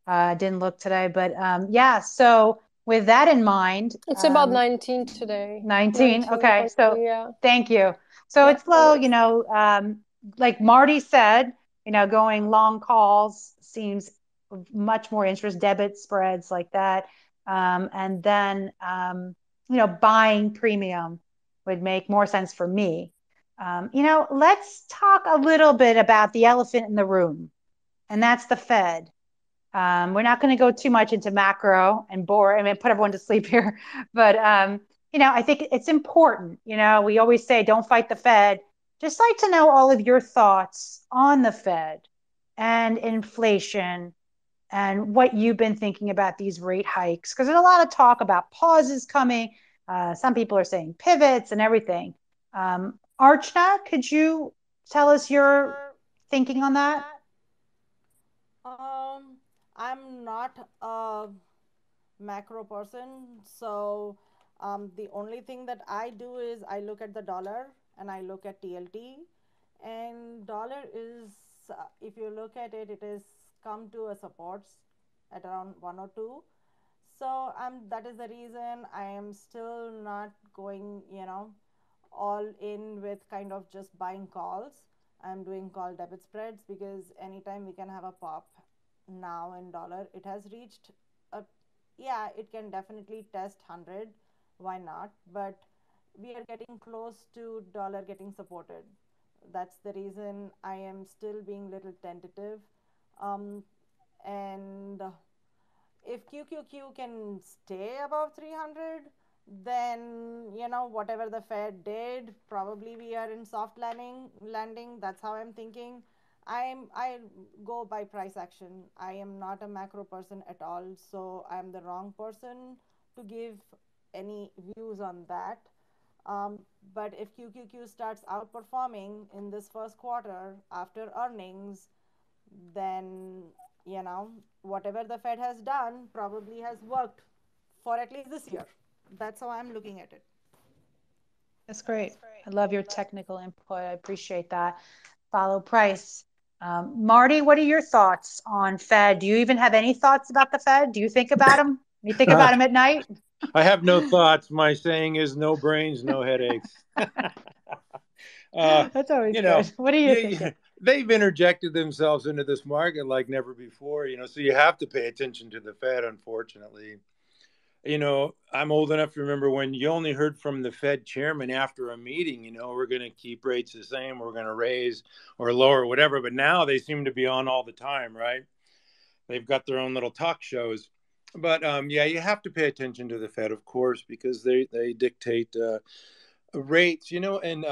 didn't look today, but yeah. So with that in mind, it's about 19 today. 19. Okay. So yeah. Thank you. So yeah, it's low, like Marty said, going long calls seems much more interest, debit spreads like that. And then, buying premium would make more sense for me. Let's talk a little bit about the elephant in the room, and that's the Fed. We're not going to go too much into macro and bore, put everyone to sleep here. But, I think it's important. We always say, don't fight the Fed. Just like to know all of your thoughts on the Fed and inflation and what you've been thinking about these rate hikes. Because there's a lot of talk about pauses coming. Some people are saying pivots and everything. Archna, could you tell us your thinking on that? I'm not a macro person, so the only thing that I do is I look at the dollar and I look at TLT, and dollar is, if you look at it, it is come to a support at around 102. So that is the reason I am still not going, all in with kind of just buying calls. I'm doing call debit spreads because anytime we can have a pop now in dollar. It has reached a, yeah, it can definitely test 100. Why not? But we are getting close to dollar getting supported. That's the reason I am still being little tentative. And if QQQ can stay above 300, then whatever the Fed did, probably we are in soft landing. That's how I'm thinking. I go by price action. I am not a macro person at all, so I'm the wrong person to give any views on that. um, but if QQQ starts outperforming in this first quarter after earnings, then whatever the Fed has done probably has worked for at least this year. That's how I'm looking at it. That's great. I love your technical input. I appreciate that. Follow price. Marty, what are your thoughts on Fed? Do you even have any thoughts about the Fed? Do you think about them? You think about them at night? I have no thoughts. My saying is no brains, no headaches. That's always good. What are you thinking? They've interjected themselves into this market like never before, so you have to pay attention to the Fed, unfortunately. I'm old enough to remember when you only heard from the Fed chairman after a meeting, we're going to keep rates the same, we're going to raise or lower, whatever. But now they seem to be on all the time, right? They've got their own little talk shows. But yeah, you have to pay attention to the Fed, of course, because they dictate rates, and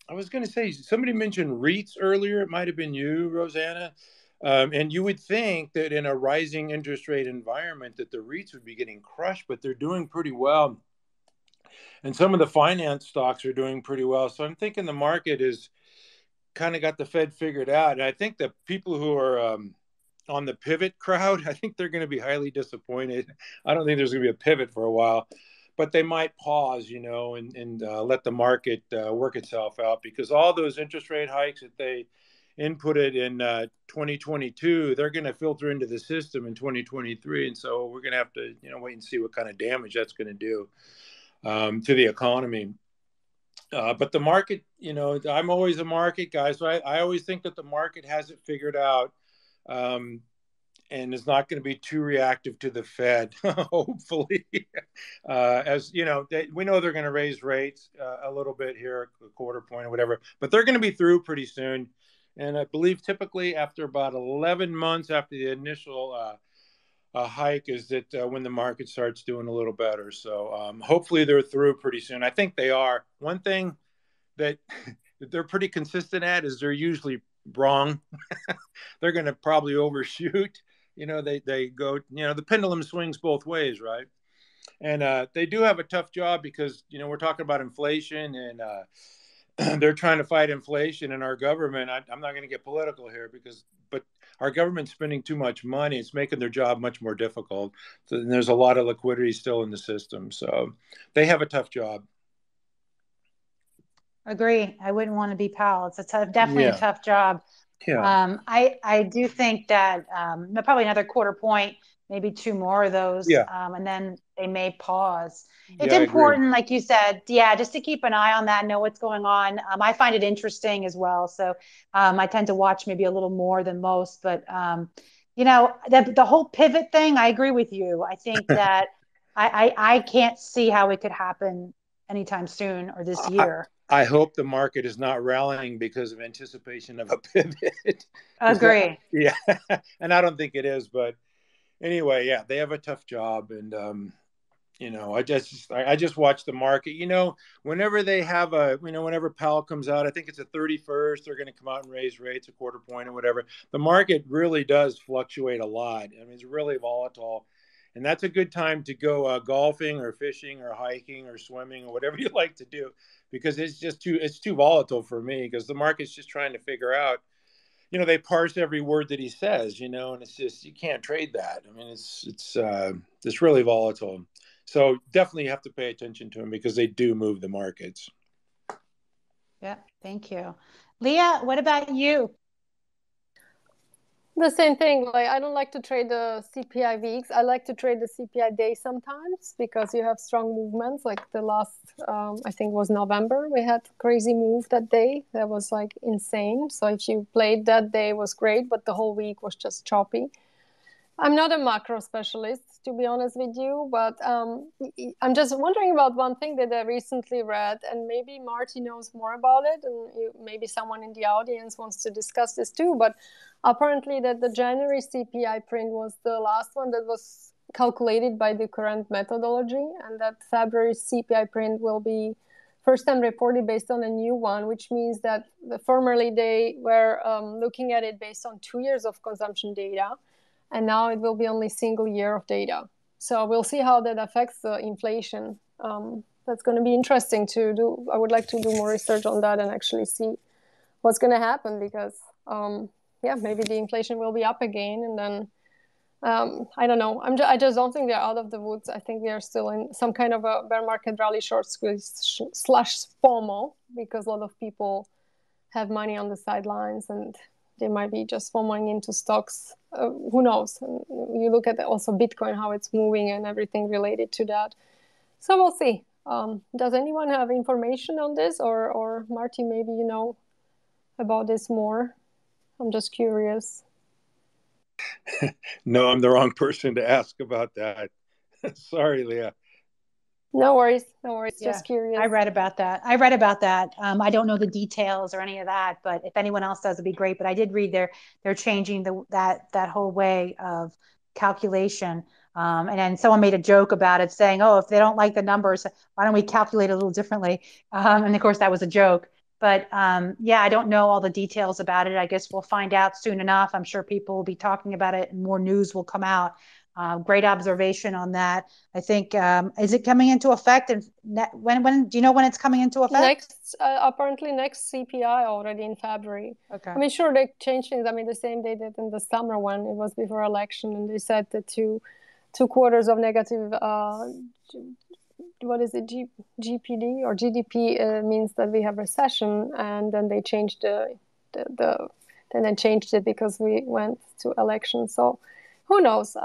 I was going to say, somebody mentioned REITs earlier. It might have been you, Rosanna. And you would think that in a rising interest rate environment that the REITs would be getting crushed, but they're doing pretty well. And some of the finance stocks are doing pretty well. So I'm thinking the market is kind of got the Fed figured out. And I think the people who are on the pivot crowd, I think they're going to be highly disappointed. I don't think there's going to be a pivot for a while, but they might pause, and let the market work itself out, because all those interest rate hikes that they inputted in 2022, they're going to filter into the system in 2023. And so we're going to have to, wait and see what kind of damage that's going to do to the economy. But the market, I'm always a market guy. So I always think that the market has it figured out. And is not going to be too reactive to the Fed, hopefully. As we know they're going to raise rates a little bit here, a quarter point or whatever, but they're going to be through pretty soon. And I believe typically after about 11 months after the initial hike is that when the market starts doing a little better. So hopefully they're through pretty soon. I think they are. One thing that they're pretty consistent at is they're usually wrong. They're going to probably overshoot. They go, the pendulum swings both ways, right? And they do have a tough job because, we're talking about inflation and they're trying to fight inflation, and our government, I'm not going to get political here but our government's spending too much money. It's making their job much more difficult. So there's a lot of liquidity still in the system. So they have a tough job. Agree. I wouldn't want to be Powell. It's definitely a tough job. Yeah. I do think that probably another quarter point, maybe two more of those, and then they may pause. It's important, like you said, just to keep an eye on that, know what's going on. I find it interesting as well. So I tend to watch maybe a little more than most, but the whole pivot thing, I agree with you. I think that I can't see how it could happen anytime soon or this year. I hope the market is not rallying because of anticipation of a pivot. Agree. And I don't think it is, but anyway, they have a tough job, and I just watch the market. Whenever they have whenever Powell comes out, I think it's the 31st, they're going to come out and raise rates a quarter point or whatever. The market really does fluctuate a lot. I mean, it's really volatile. And that's a good time to go golfing or fishing or hiking or swimming or whatever you like to do, because it's too volatile for me, because the market's just trying to figure out, they parse every word that he says, and it's just, you can't trade that. I mean, it's really volatile. So definitely you have to pay attention to them because they do move the markets. Yeah. Thank you. Lia, what about you? The same thing. Like, I don't like to trade the CPI weeks. I like to trade the CPI day sometimes, because you have strong movements. Like the last, I think it was November, we had crazy move that day. That was like insane. So if you played that day, it was great, but the whole week was just choppy. I'm not a macro specialist, to be honest with you, but I'm just wondering about one thing that I recently read, and maybe Marty knows more about it, and maybe someone in the audience wants to discuss this too. But apparently that the January CPI print was the last one that was calculated by the current methodology, and that February CPI print will be first time reported based on a new one, which means that formerly they were looking at it based on 2 years of consumption data. And now it will be only single year of data. So we'll see how that affects the inflation. That's going to be interesting to do. I would like to do more research on that and actually see what's going to happen, because, maybe the inflation will be up again. And then I don't know. I just don't think they're out of the woods. I think we are still in some kind of a bear market rally short squeeze slash FOMO, because a lot of people have money on the sidelines and they might be just FOMOing into stocks. Who knows? And you look at also Bitcoin, how it's moving and everything related to that. So we'll see. Does anyone have information on this, or Marty, maybe you know about this more? I'm just curious. No, I'm the wrong person to ask about that. Sorry, Leah. No worries. No worries. Yeah, just curious. I read about that. I don't know the details or any of that, but if anyone else does, it'd be great. But I did read they're changing that whole way of calculation. And then someone made a joke about it, saying, "Oh, if they don't like the numbers, why don't we calculate a little differently?" And of course, that was a joke. But yeah, I don't know all the details about it. I guess we'll find out soon enough. I'm sure people will be talking about it, and more news will come out. Great observation on that. I think, is it coming into effect? And when do you know when it's coming into effect? Apparently next CPI already in February. Okay. I mean, sure, they changed things. I mean, the same they did in the summer when it was before election, and they said the two quarters of negative, what is it, GPD or GDP means that we have recession, and then they changed then they changed it because we went to election. So who knows?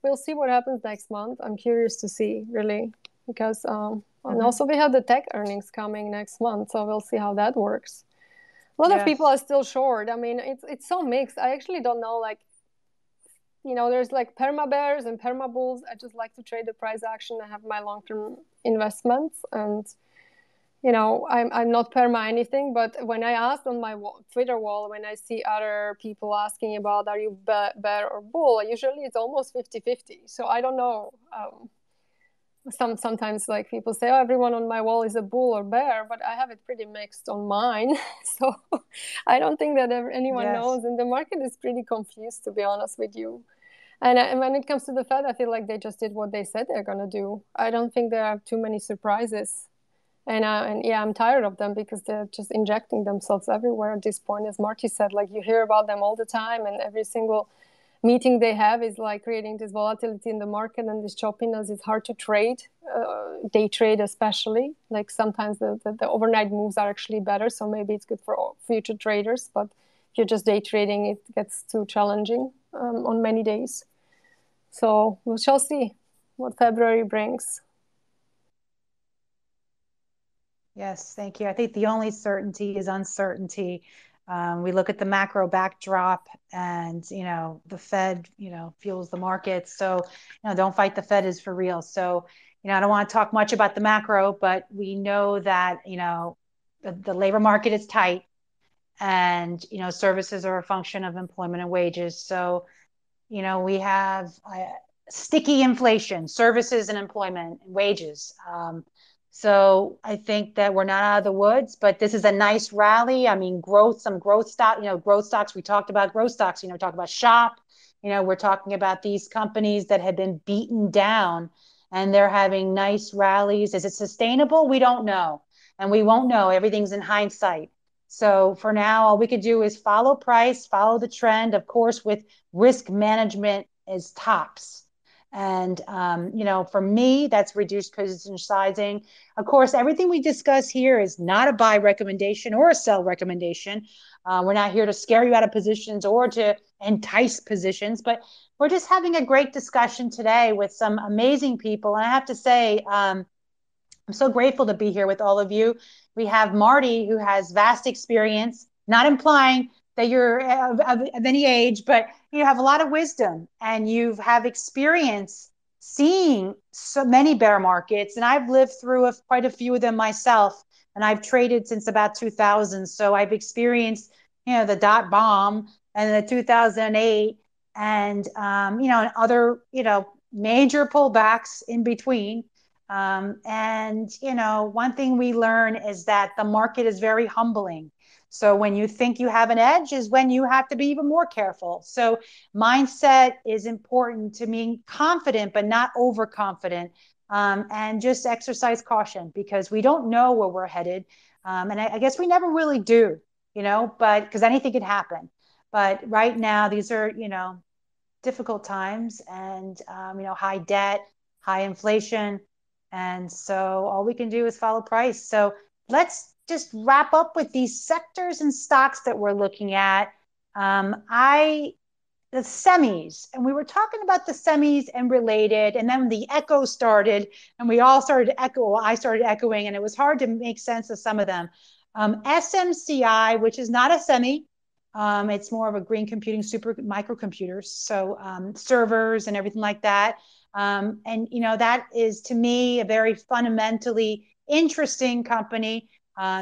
We'll see what happens next month. I'm curious to see, really, because and also we have the tech earnings coming next month, so we'll see how that works. A lot of people are still short. I mean, it's so mixed. I actually don't know, like, there's like perma bears and perma bulls. I just like to trade the price action. I have my long-term investments, and I'm not perma anything. But when I asked on my Twitter wall, when I see other people asking about, are you bear or bull, usually it's almost 50-50. So I don't know. Sometimes like people say, oh, everyone on my wall is a bull or bear, but I have it pretty mixed on mine. So I don't think that anyone knows, and the market is pretty confused, to be honest with you. And when it comes to the Fed, I feel like they just did what they said they're going to do. I don't think there are too many surprises. And yeah, I'm tired of them because they're just injecting themselves everywhere at this point. As Marty said, like, you hear about them all the time, and every single meeting they have is like creating this volatility in the market, and this choppiness is hard to trade, day trade especially. Like sometimes the overnight moves are actually better, so maybe it's good for future traders. But if you're just day trading, it gets too challenging on many days. So we shall see what February brings. Yes, thank you. I think the only certainty is uncertainty. We look at the macro backdrop, and the Fed fuels the market. So don't fight the Fed is for real. So I don't want to talk much about the macro, but we know that the labor market is tight, and services are a function of employment and wages. So we have sticky inflation, services and employment and wages. So I think that we're not out of the woods, but this is a nice rally. I mean, some growth stocks. We talked about growth stocks, talk about Shop. We're talking about these companies that have been beaten down, and they're having nice rallies. Is it sustainable? We don't know. And we won't know. Everything's in hindsight. So for now, all we could do is follow price, follow the trend, of course, with risk management as tops. And, for me, that's reduced position sizing. Of course, everything we discuss here is not a buy recommendation or a sell recommendation. We're not here to scare you out of positions or to entice positions, but we're just having a great discussion today with some amazing people. And I have to say, I'm so grateful to be here with all of you. We have Marty, who has vast experience, not implying that you're of any age, but you have a lot of wisdom, and you have experience seeing so many bear markets. And I've lived through quite a few of them myself, and I've traded since about 2000. So I've experienced, the dot bomb and the 2008 and, and other, major pullbacks in between. And, one thing we learn is that the market is very humbling. So when you think you have an edge is when you have to be even more careful. So mindset is important to being confident, but not overconfident. And just exercise caution, because we don't know where we're headed. And I guess we never really do, but because anything could happen. But right now, these are, difficult times and, high debt, high inflation. And so all we can do is follow price. So let's just wrap up with these sectors and stocks that we're looking at. The semis, and we were talking about the semis and related, and then the echo started, and we all started to echo. I started echoing, and it was hard to make sense of some of them. SMCI, which is not a semi, it's more of a green computing super microcomputers, so servers and everything like that. And that is to me a very fundamentally interesting company.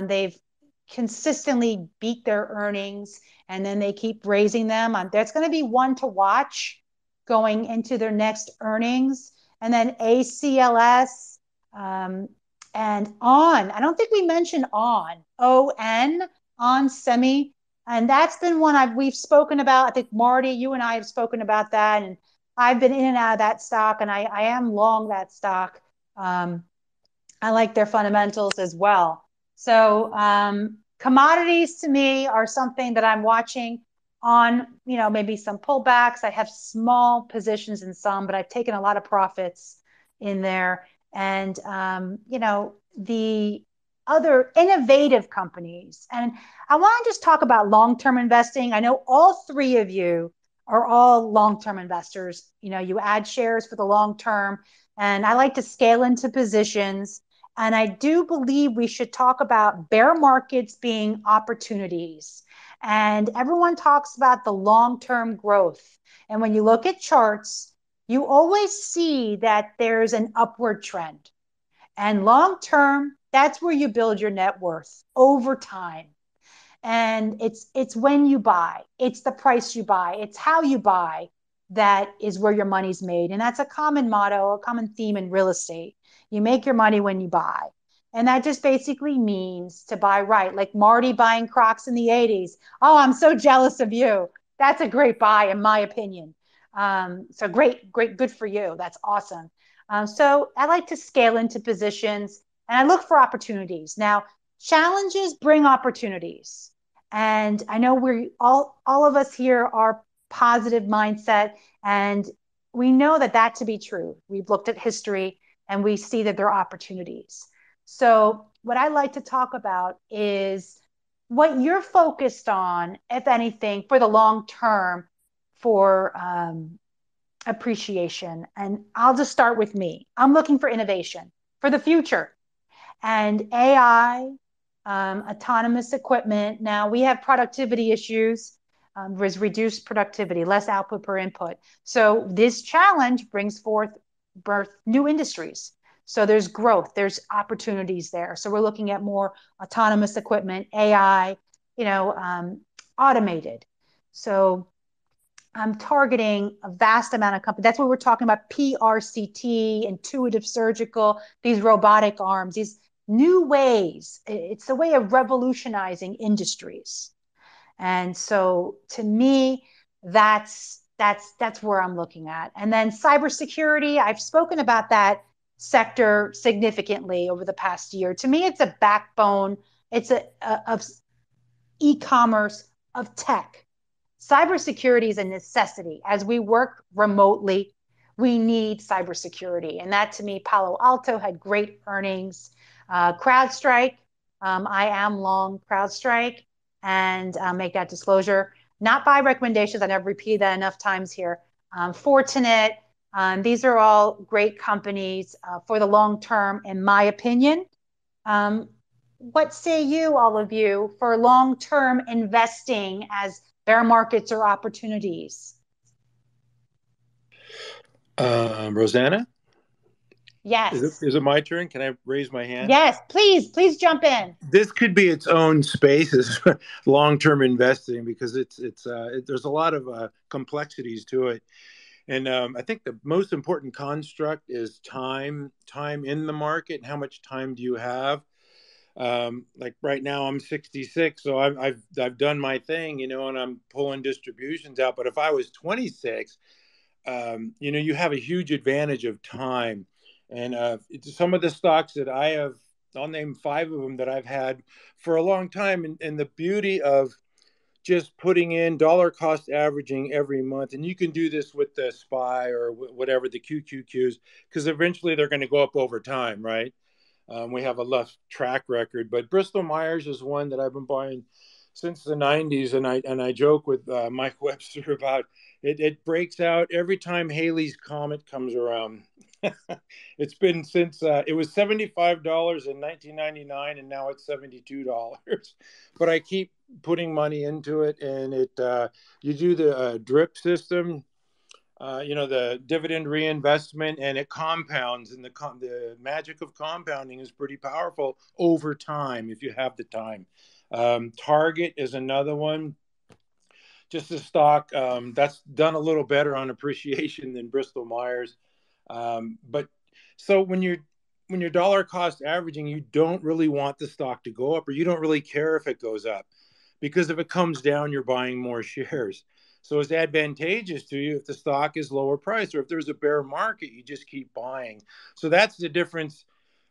They've consistently beat their earnings, and then they keep raising them. That's going to be one to watch going into their next earnings. And then ACLS and ON. I don't think we mentioned ON Semi. And that's been one we've spoken about. I think, Marty, you and I have spoken about that. And I've been in and out of that stock, and I am long that stock. I like their fundamentals as well. So commodities to me are something that I'm watching on, maybe some pullbacks. I have small positions in some, but I've taken a lot of profits in there. And, the other innovative companies. And I want to just talk about long-term investing. I know all three of you are all long-term investors. You add shares for the long term, and I like to scale into positions. And I do believe we should talk about bear markets being opportunities. And everyone talks about the long-term growth. And when you look at charts, you always see that there's an upward trend. And long-term, that's where you build your net worth over time. And it's when you buy, it's the price you buy, it's how you buy that is where your money's made. And that's a common motto, a common theme in real estate. You make your money when you buy. And that just basically means to buy right. Like Marty buying Crocs in the 80s. Oh, I'm so jealous of you. That's a great buy, in my opinion. So great, good for you. That's awesome. So I like to scale into positions, and I look for opportunities. Now, challenges bring opportunities. And I know we're all of us here are positive mindset, and we know that to be true. We've looked at history, and we see that there are opportunities. So what I like to talk about is what you're focused on, if anything, for the long term for appreciation. And I'll just start with me. I'm looking for innovation for the future. And AI, autonomous equipment. Now we have productivity issues. There's reduced productivity, less output per input. So this challenge brings forth new industries. So there's growth, there's opportunities there. So we're looking at more autonomous equipment, AI, automated. So I'm targeting a vast amount of companies. That's what we're talking about. PRCT, intuitive surgical, these robotic arms, these new ways. It's a way of revolutionizing industries. And so to me, that's where I'm looking at. And then cybersecurity, I've spoken about that sector significantly over the past year. To me, it's a backbone. It's of e-commerce, of tech. Cybersecurity is a necessity. As we work remotely, we need cybersecurity. And that, to me, Palo Alto had great earnings. CrowdStrike, I am long CrowdStrike, and make that disclosure. Not by recommendations. I never repeated that enough times here. Fortinet, these are all great companies for the long term, in my opinion. What say you, all of you, for long-term investing as bear markets or opportunities? Rosanna? Yes. Is it my turn? Can I raise my hand? Yes, please jump in. This could be its own space as long-term investing, because there's a lot of complexities to it. And I think the most important construct is time in the market, and how much time do you have? Like right now I'm 66, so I've done my thing, and I'm pulling distributions out. But if I was 26, you have a huge advantage of time. And some of the stocks that I'll name 5 of them that I've had for a long time. And the beauty of just putting in dollar cost averaging every month. And you can do this with the SPY or whatever, the QQQs, because eventually they're going to go up over time, right? We have a left track record, but Bristol Myers is one that I've been buying since the 90s. And I joke with Mike Webster about it. It breaks out every time Halley's Comet comes around. It's been since it was $75 in 1999, and now it's $72. But I keep putting money into it, and you do the drip system, the dividend reinvestment, and it compounds. And the magic of compounding is pretty powerful over time if you have the time. Target is another one. Just a stock that's done a little better on appreciation than Bristol Myers. But so when you're dollar cost averaging, you don't really want the stock to go up, or you don't really care if it goes up, because if it comes down, you're buying more shares. So it's advantageous to you if the stock is lower priced, or if there's a bear market, you just keep buying. So that's the difference,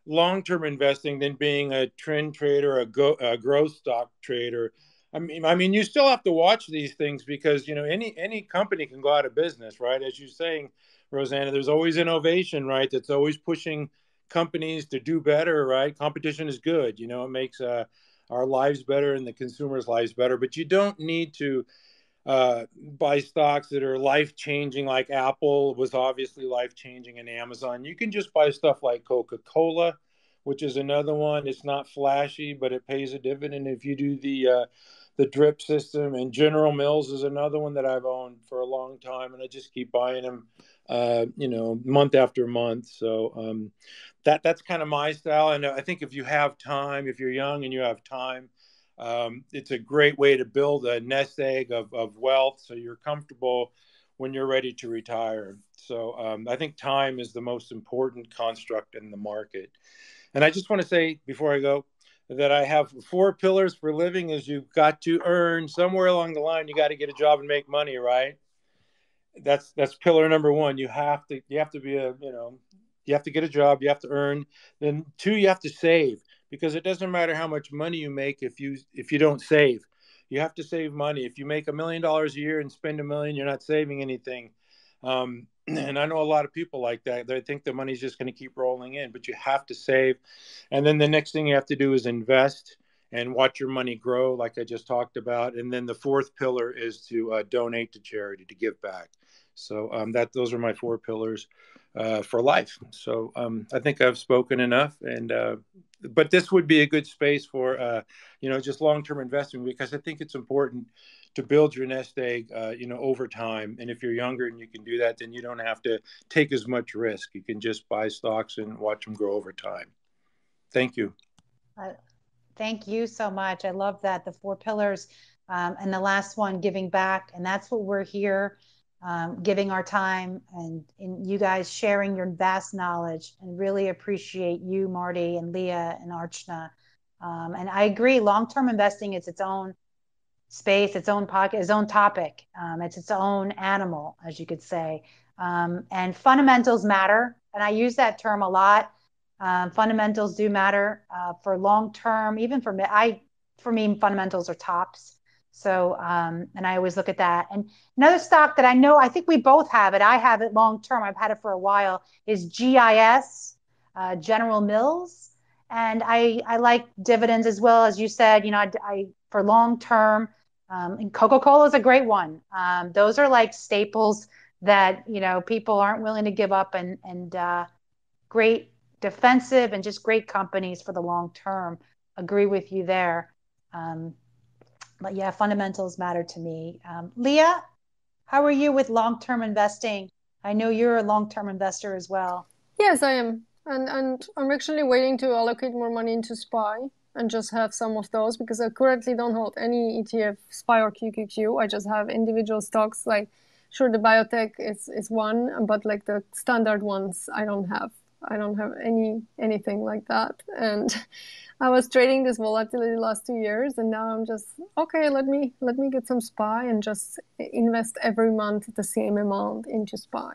long-term investing, than being a trend trader, a growth stock trader. I mean, you still have to watch these things, because any company can go out of business, right? As you're saying, Rosanna, there's always innovation, right? That's always pushing companies to do better, right? Competition is good. It makes our lives better and the consumers' lives better. But you don't need to buy stocks that are life-changing, like Apple was obviously life-changing, and Amazon. You can just buy stuff like Coca-Cola, which is another one. It's not flashy, but it pays a dividend if you do the drip system. And General Mills is another one that I've owned for a long time, and I just keep buying them, month after month. So that's kind of my style. And I think if you have time, if you're young and you have time, it's a great way to build a nest egg of wealth, so you're comfortable when you're ready to retire. So I think time is the most important construct in the market. And I just want to say before I go that I have 4 pillars for living. Is you've got to earn somewhere along the line. You got to get a job and make money, right? That's pillar number 1. You have to be you have to get a job. You have to earn. Then 2, you have to save, because it doesn't matter how much money you make if you don't save. You have to save money. If you make $1 million a year and spend $1 million, you're not saving anything. And I know a lot of people like that. They think the money's just going to keep rolling in, but you have to save. And then the next thing you have to do is invest and watch your money grow, like I just talked about. And then the 4th pillar is to donate to charity, to give back. So those are my 4 pillars for life. So I think I've spoken enough. And but this would be a good space for just long-term investing, because I think it's important to build your nest egg, over time. And if you're younger and you can do that, then you don't have to take as much risk. You can just buy stocks and watch them grow over time. Thank you. Thank you so much. I love that, the 4 pillars. And the last one, giving back. And that's what we're here, giving our time, and you guys sharing your vast knowledge, and really appreciate you, Marty and Lia and Archna. And I agree, long-term investing is its own space, its own pocket, its own topic. It's its own animal, as you could say. And fundamentals matter. And I use that term a lot. Fundamentals do matter for long-term, even for me, fundamentals are tops. So, and I always look at that. And another stock that I think we both have it, I have it long-term, I've had it for a while, is GIS, General Mills. And I like dividends as well, as you said, I for long-term, and Coca-Cola is a great one. Those are like staples that, people aren't willing to give up, and great defensive and just great companies for the long term. Agree with you there. But yeah, fundamentals matter to me. Lia, how are you with long-term investing? I know you're a long-term investor as well. Yes, I am. And I'm actually waiting to allocate more money into SPY and just have some of those, because I currently don't hold any ETF, SPY or QQQ. I just have individual stocks. Like, sure, the biotech is one, but like the standard ones, I don't have anything like that. And I was trading this volatility the last 2 years, and now I'm just, okay, let me get some SPY and just invest every month the same amount into SPY.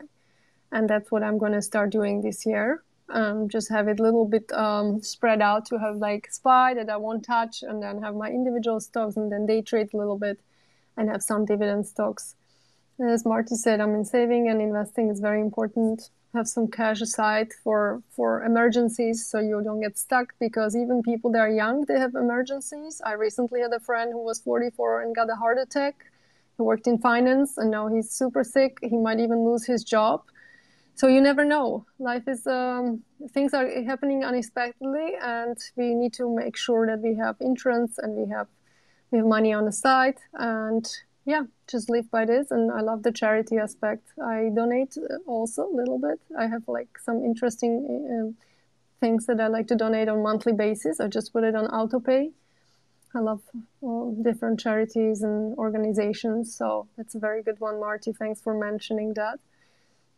And that's what I'm going to start doing this year. Just have it a little bit spread out, to have like SPY that I won't touch, and then have my individual stocks, and then day trade a little bit. and have some dividend stocks. And as Marty said, I mean, saving and investing is very important. Have some cash aside for emergencies so you don't get stuck, because even people that are young, they have emergencies. I recently had a friend who was 44 and got a heart attack. He worked in finance and now he's super sick. He might even lose his job. So you never know. Life is, things are happening unexpectedly, and we need to make sure that we have insurance and we have money on the side, and yeah, just live by this. And I love the charity aspect. I donate also a little bit. I have like some interesting things that I like to donate on a monthly basis. I just put it on autopay. I love different charities and organizations, so that's a very good one, Marty. Thanks for mentioning that.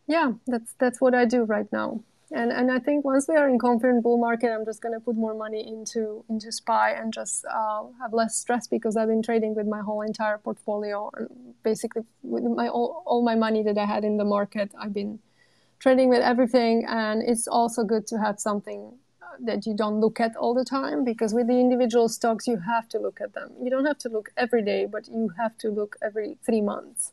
Yeah, that's what I do right now. And I think once we are in confident bull market, I'm just going to put more money into SPY and just have less stress, because I've been trading with my whole entire portfolio, and basically with my all my money that I had in the market, I've been trading with everything. And it's also good to have something that you don't look at all the time, because with the individual stocks, you have to look at them. You don't have to look every day, but you have to look every 3 months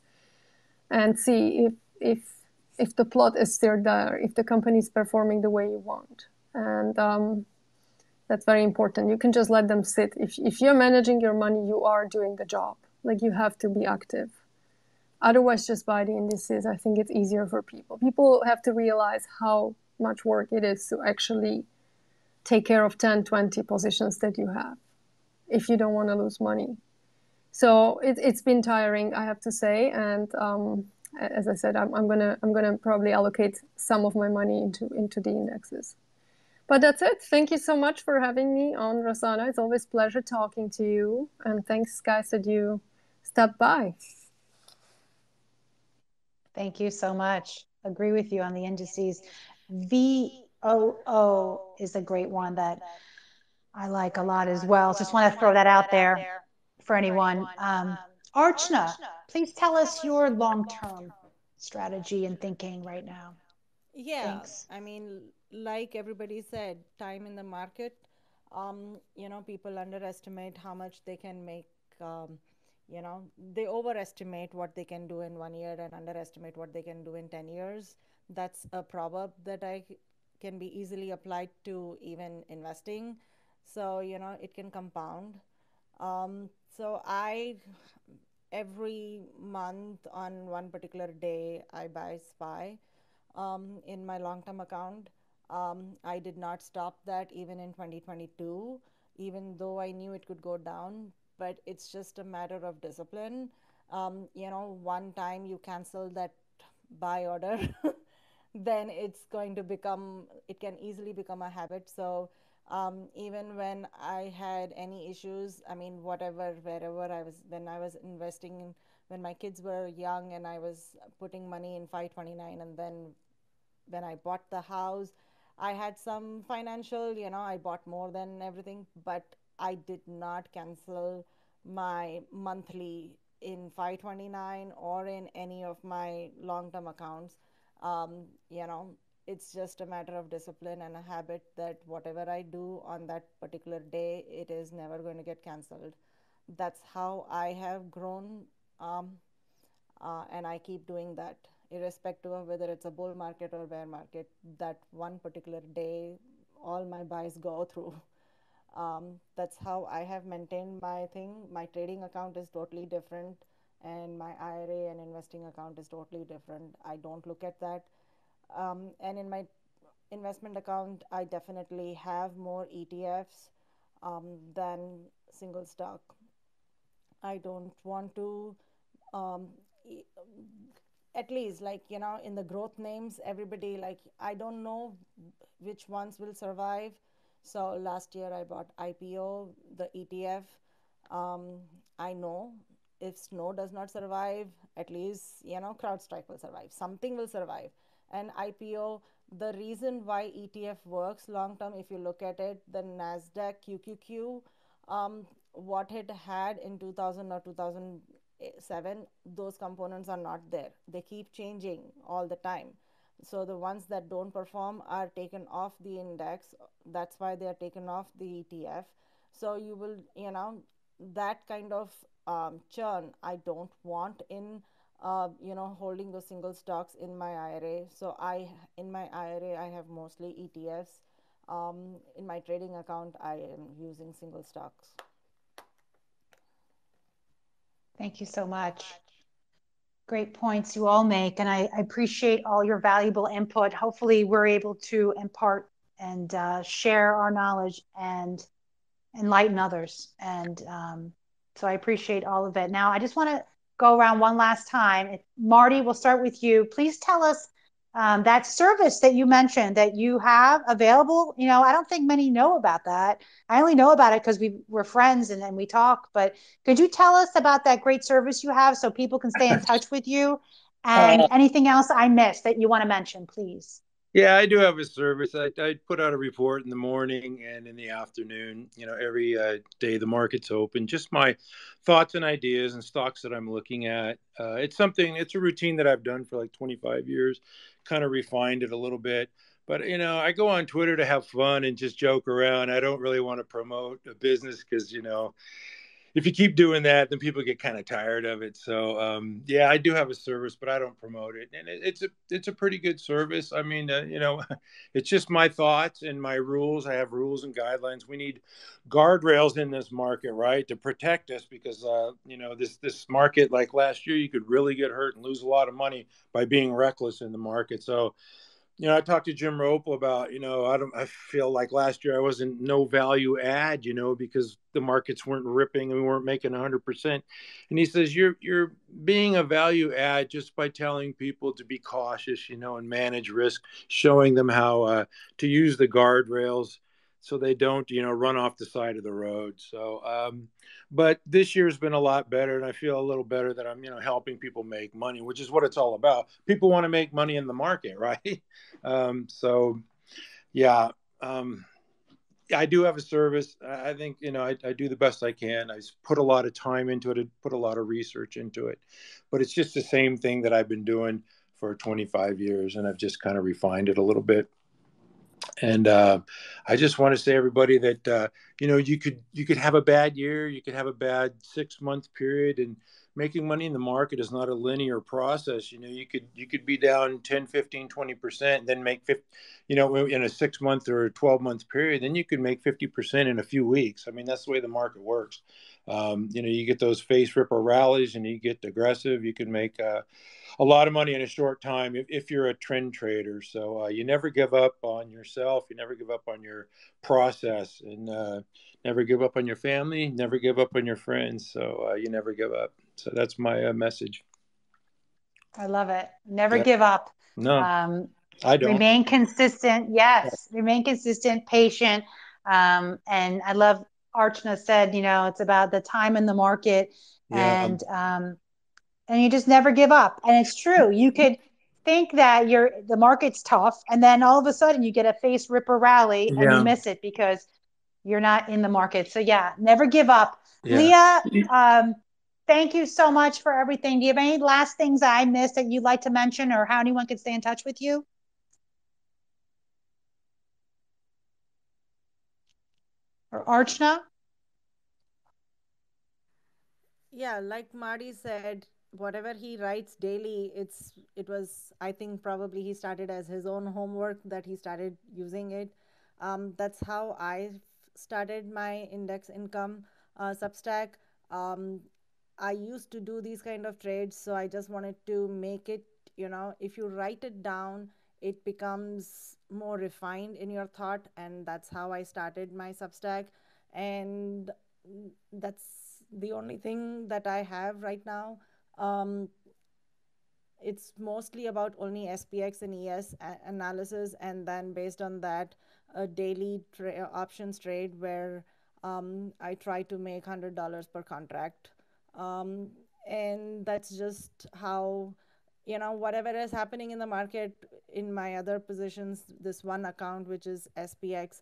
and see if the plot is still there, if the company is performing the way you want. And that's very important. You can just let them sit. If you're managing your money, you are doing the job. Like, you have to be active. Otherwise, just buy the indices. I think it's easier for people. People have to realize how much work it is to actually take care of 10, 20 positions that you have if you don't want to lose money. So it's been tiring, I have to say. And as I said, I'm gonna probably allocate some of my money into the indexes. But that's it. Thank you so much for having me on, Rosanna. It's always a pleasure talking to you. And thanks, guys, that you stopped by. Thank you so much. Agree with you on the indices. VOO is a great one that I like a lot as well. Just want to throw that out there for anyone. Archna, please tell us your long-term strategy and thinking right now. Yeah, Thanks. I mean, like everybody said, time in the market, people underestimate how much they can make. They overestimate what they can do in 1 year and underestimate what they can do in 10 years. That's a proverb that can be easily applied to even investing. So, it can compound. So every month on one particular day, I buy SPY in my long-term account. I did not stop that even in 2022, even though I knew it could go down, but it's just a matter of discipline. One time you cancel that buy order, then it can easily become a habit. So even when I had any issues, I mean, wherever when I was investing when my kids were young and I was putting money in 529, and then when I bought the house, I had some financial, I bought more than everything, but I did not cancel my monthly in 529 or in any of my long term accounts. Um, you know, it's just a matter of discipline and a habit that whatever I do on that particular day, it is never going to get canceled. That's how I have grown. Um, and I keep doing that irrespective of whether it's a bull market or bear market. That one particular day, all my buys go through. That's how I have maintained my thing. My trading account is totally different, and my IRA and investing account is totally different. I don't look at that. And in my investment account, I definitely have more ETFs than single stock. I don't want to um, e- at least, like, in the growth names, everybody, like, I don't know which ones will survive. So last year I bought IPO, the ETF. I know if Snow does not survive, at least, CrowdStrike will survive, something will survive. And IPO, the reason why ETF works long term, if you look at it, the Nasdaq QQQ, what it had in 2000 or 2007, those components are not there. They keep changing all the time. So the ones that don't perform are taken off the index. That's why they are taken off the ETF. So you will, that kind of churn, I don't want in holding those single stocks in my IRA. So in my IRA, I have mostly ETFs. In my trading account, I am using single stocks. Thank you so much. Great points you all make, and I appreciate all your valuable input. Hopefully, we're able to impart and share our knowledge and enlighten others. And so I appreciate all of it. Now, I just want to go around one last time. Marty, we'll start with you. Please tell us that service that you mentioned that you have available. I don't think many know about that. I only know about it because we're friends and we talk. But could you tell us about that great service you have so people can stay in touch with you? And anything else I missed that you want to mention, please? Yeah, I do have a service. I put out a report in the morning and in the afternoon, every day the market's open, just my thoughts and ideas and stocks that I'm looking at. It's a routine that I've done for like 25 years, kind of refined it a little bit. But, I go on Twitter to have fun and just joke around. I don't really want to promote a business because, if you keep doing that, then people get kind of tired of it. So yeah, I do have a service, but I don't promote it, and it's a pretty good service. I mean, it's just my thoughts and my rules. I have rules and guidelines. We need guardrails in this market, right, to protect us because this market, like last year, you could really get hurt and lose a lot of money by being reckless in the market. So I talked to Jim Ropel about, I feel like last year I wasn't no value add, because the markets weren't ripping and we weren't making 100%. And he says, you're being a value add just by telling people to be cautious, and manage risk, showing them how to use the guardrails so they don't, run off the side of the road. So, but this year's been a lot better, and I feel a little better that I'm, helping people make money, which is what it's all about. People want to make money in the market, right? So, yeah, I do have a service. I think, I do the best I can. I put a lot of time into it, put a lot of research into it, but it's just the same thing that I've been doing for 25 years, and I've just kind of refined it a little bit. And I just want to say, everybody, that you could have a bad year, you could have a bad 6-month period, and making money in the market is not a linear process. You could be down 10, 15, 20%, then make 50, in a 6-month or a 12-month period, then you could make 50% in a few weeks. I mean, that's the way the market works. You get those face ripper rallies and you get aggressive, you can make a lot of money in a short time if you're a trend trader. So you never give up on yourself. You never give up on your process, and never give up on your family. Never give up on your friends. So you never give up. So that's my message. I love it. Never give up. No, I don't. Remain consistent. Yes. Remain consistent, patient. And I love Archna said, it's about the time in the market, and you just never give up. And it's true. You could think that the market's tough, and then all of a sudden you get a face ripper rally and you miss it because you're not in the market. So yeah, never give up. Lia, thank you so much for everything. Do you have any last things I missed that you'd like to mention, or how anyone can stay in touch with you? Or Archna? Yeah, like Marty said, whatever he writes daily, I think probably he started as his own homework that he started using it. That's how I started my index income Substack. I used to do these kind of trades, so I just wanted to make it, if you write it down, it becomes more refined in your thought, and that's how I started my Substack. And that's the only thing that I have right now. It's mostly about only SPX and ES analysis, and then based on that, a daily options trade where I try to make $100 per contract. And that's just how, whatever is happening in the market in my other positions, this one account, which is SPX,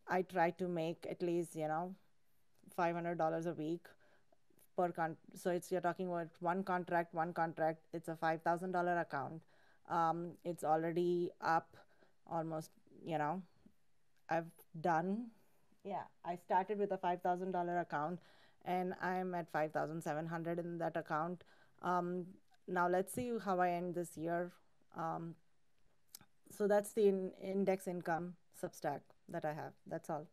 I try to make at least, $500 a week per so you're talking about one contract. It's a $5,000 account. It's already up almost, I've done, I started with a $5,000 account, and I'm at 5,700 in that account. Now let's see how I end this year. So that's the index income Substack that I have. That's all.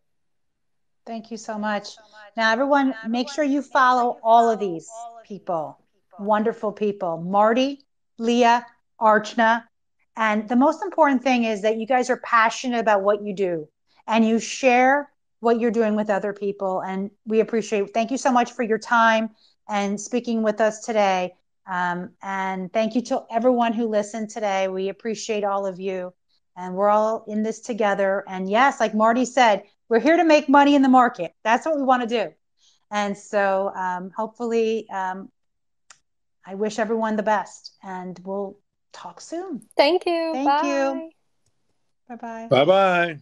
Thank you so much. Now, everyone, make sure you follow all of these people, wonderful people, Marty, Lia, Archna. And the most important thing is that you guys are passionate about what you do and you share what you're doing with other people. And we appreciate it. Thank you so much for your time and speaking with us today. And thank you to everyone who listened today. We appreciate all of you. And we're all in this together. And yes, like Marty said, we're here to make money in the market. That's what we want to do. And so hopefully, I wish everyone the best, and we'll talk soon. Thank you. Thank Bye. you. Bye-bye. Bye-bye.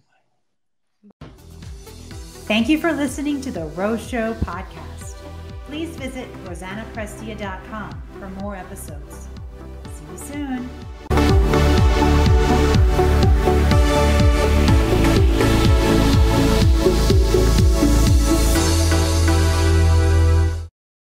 Thank you for listening to the Rose Show podcast. Please visit RosannaPrestia.com for more episodes. See you soon.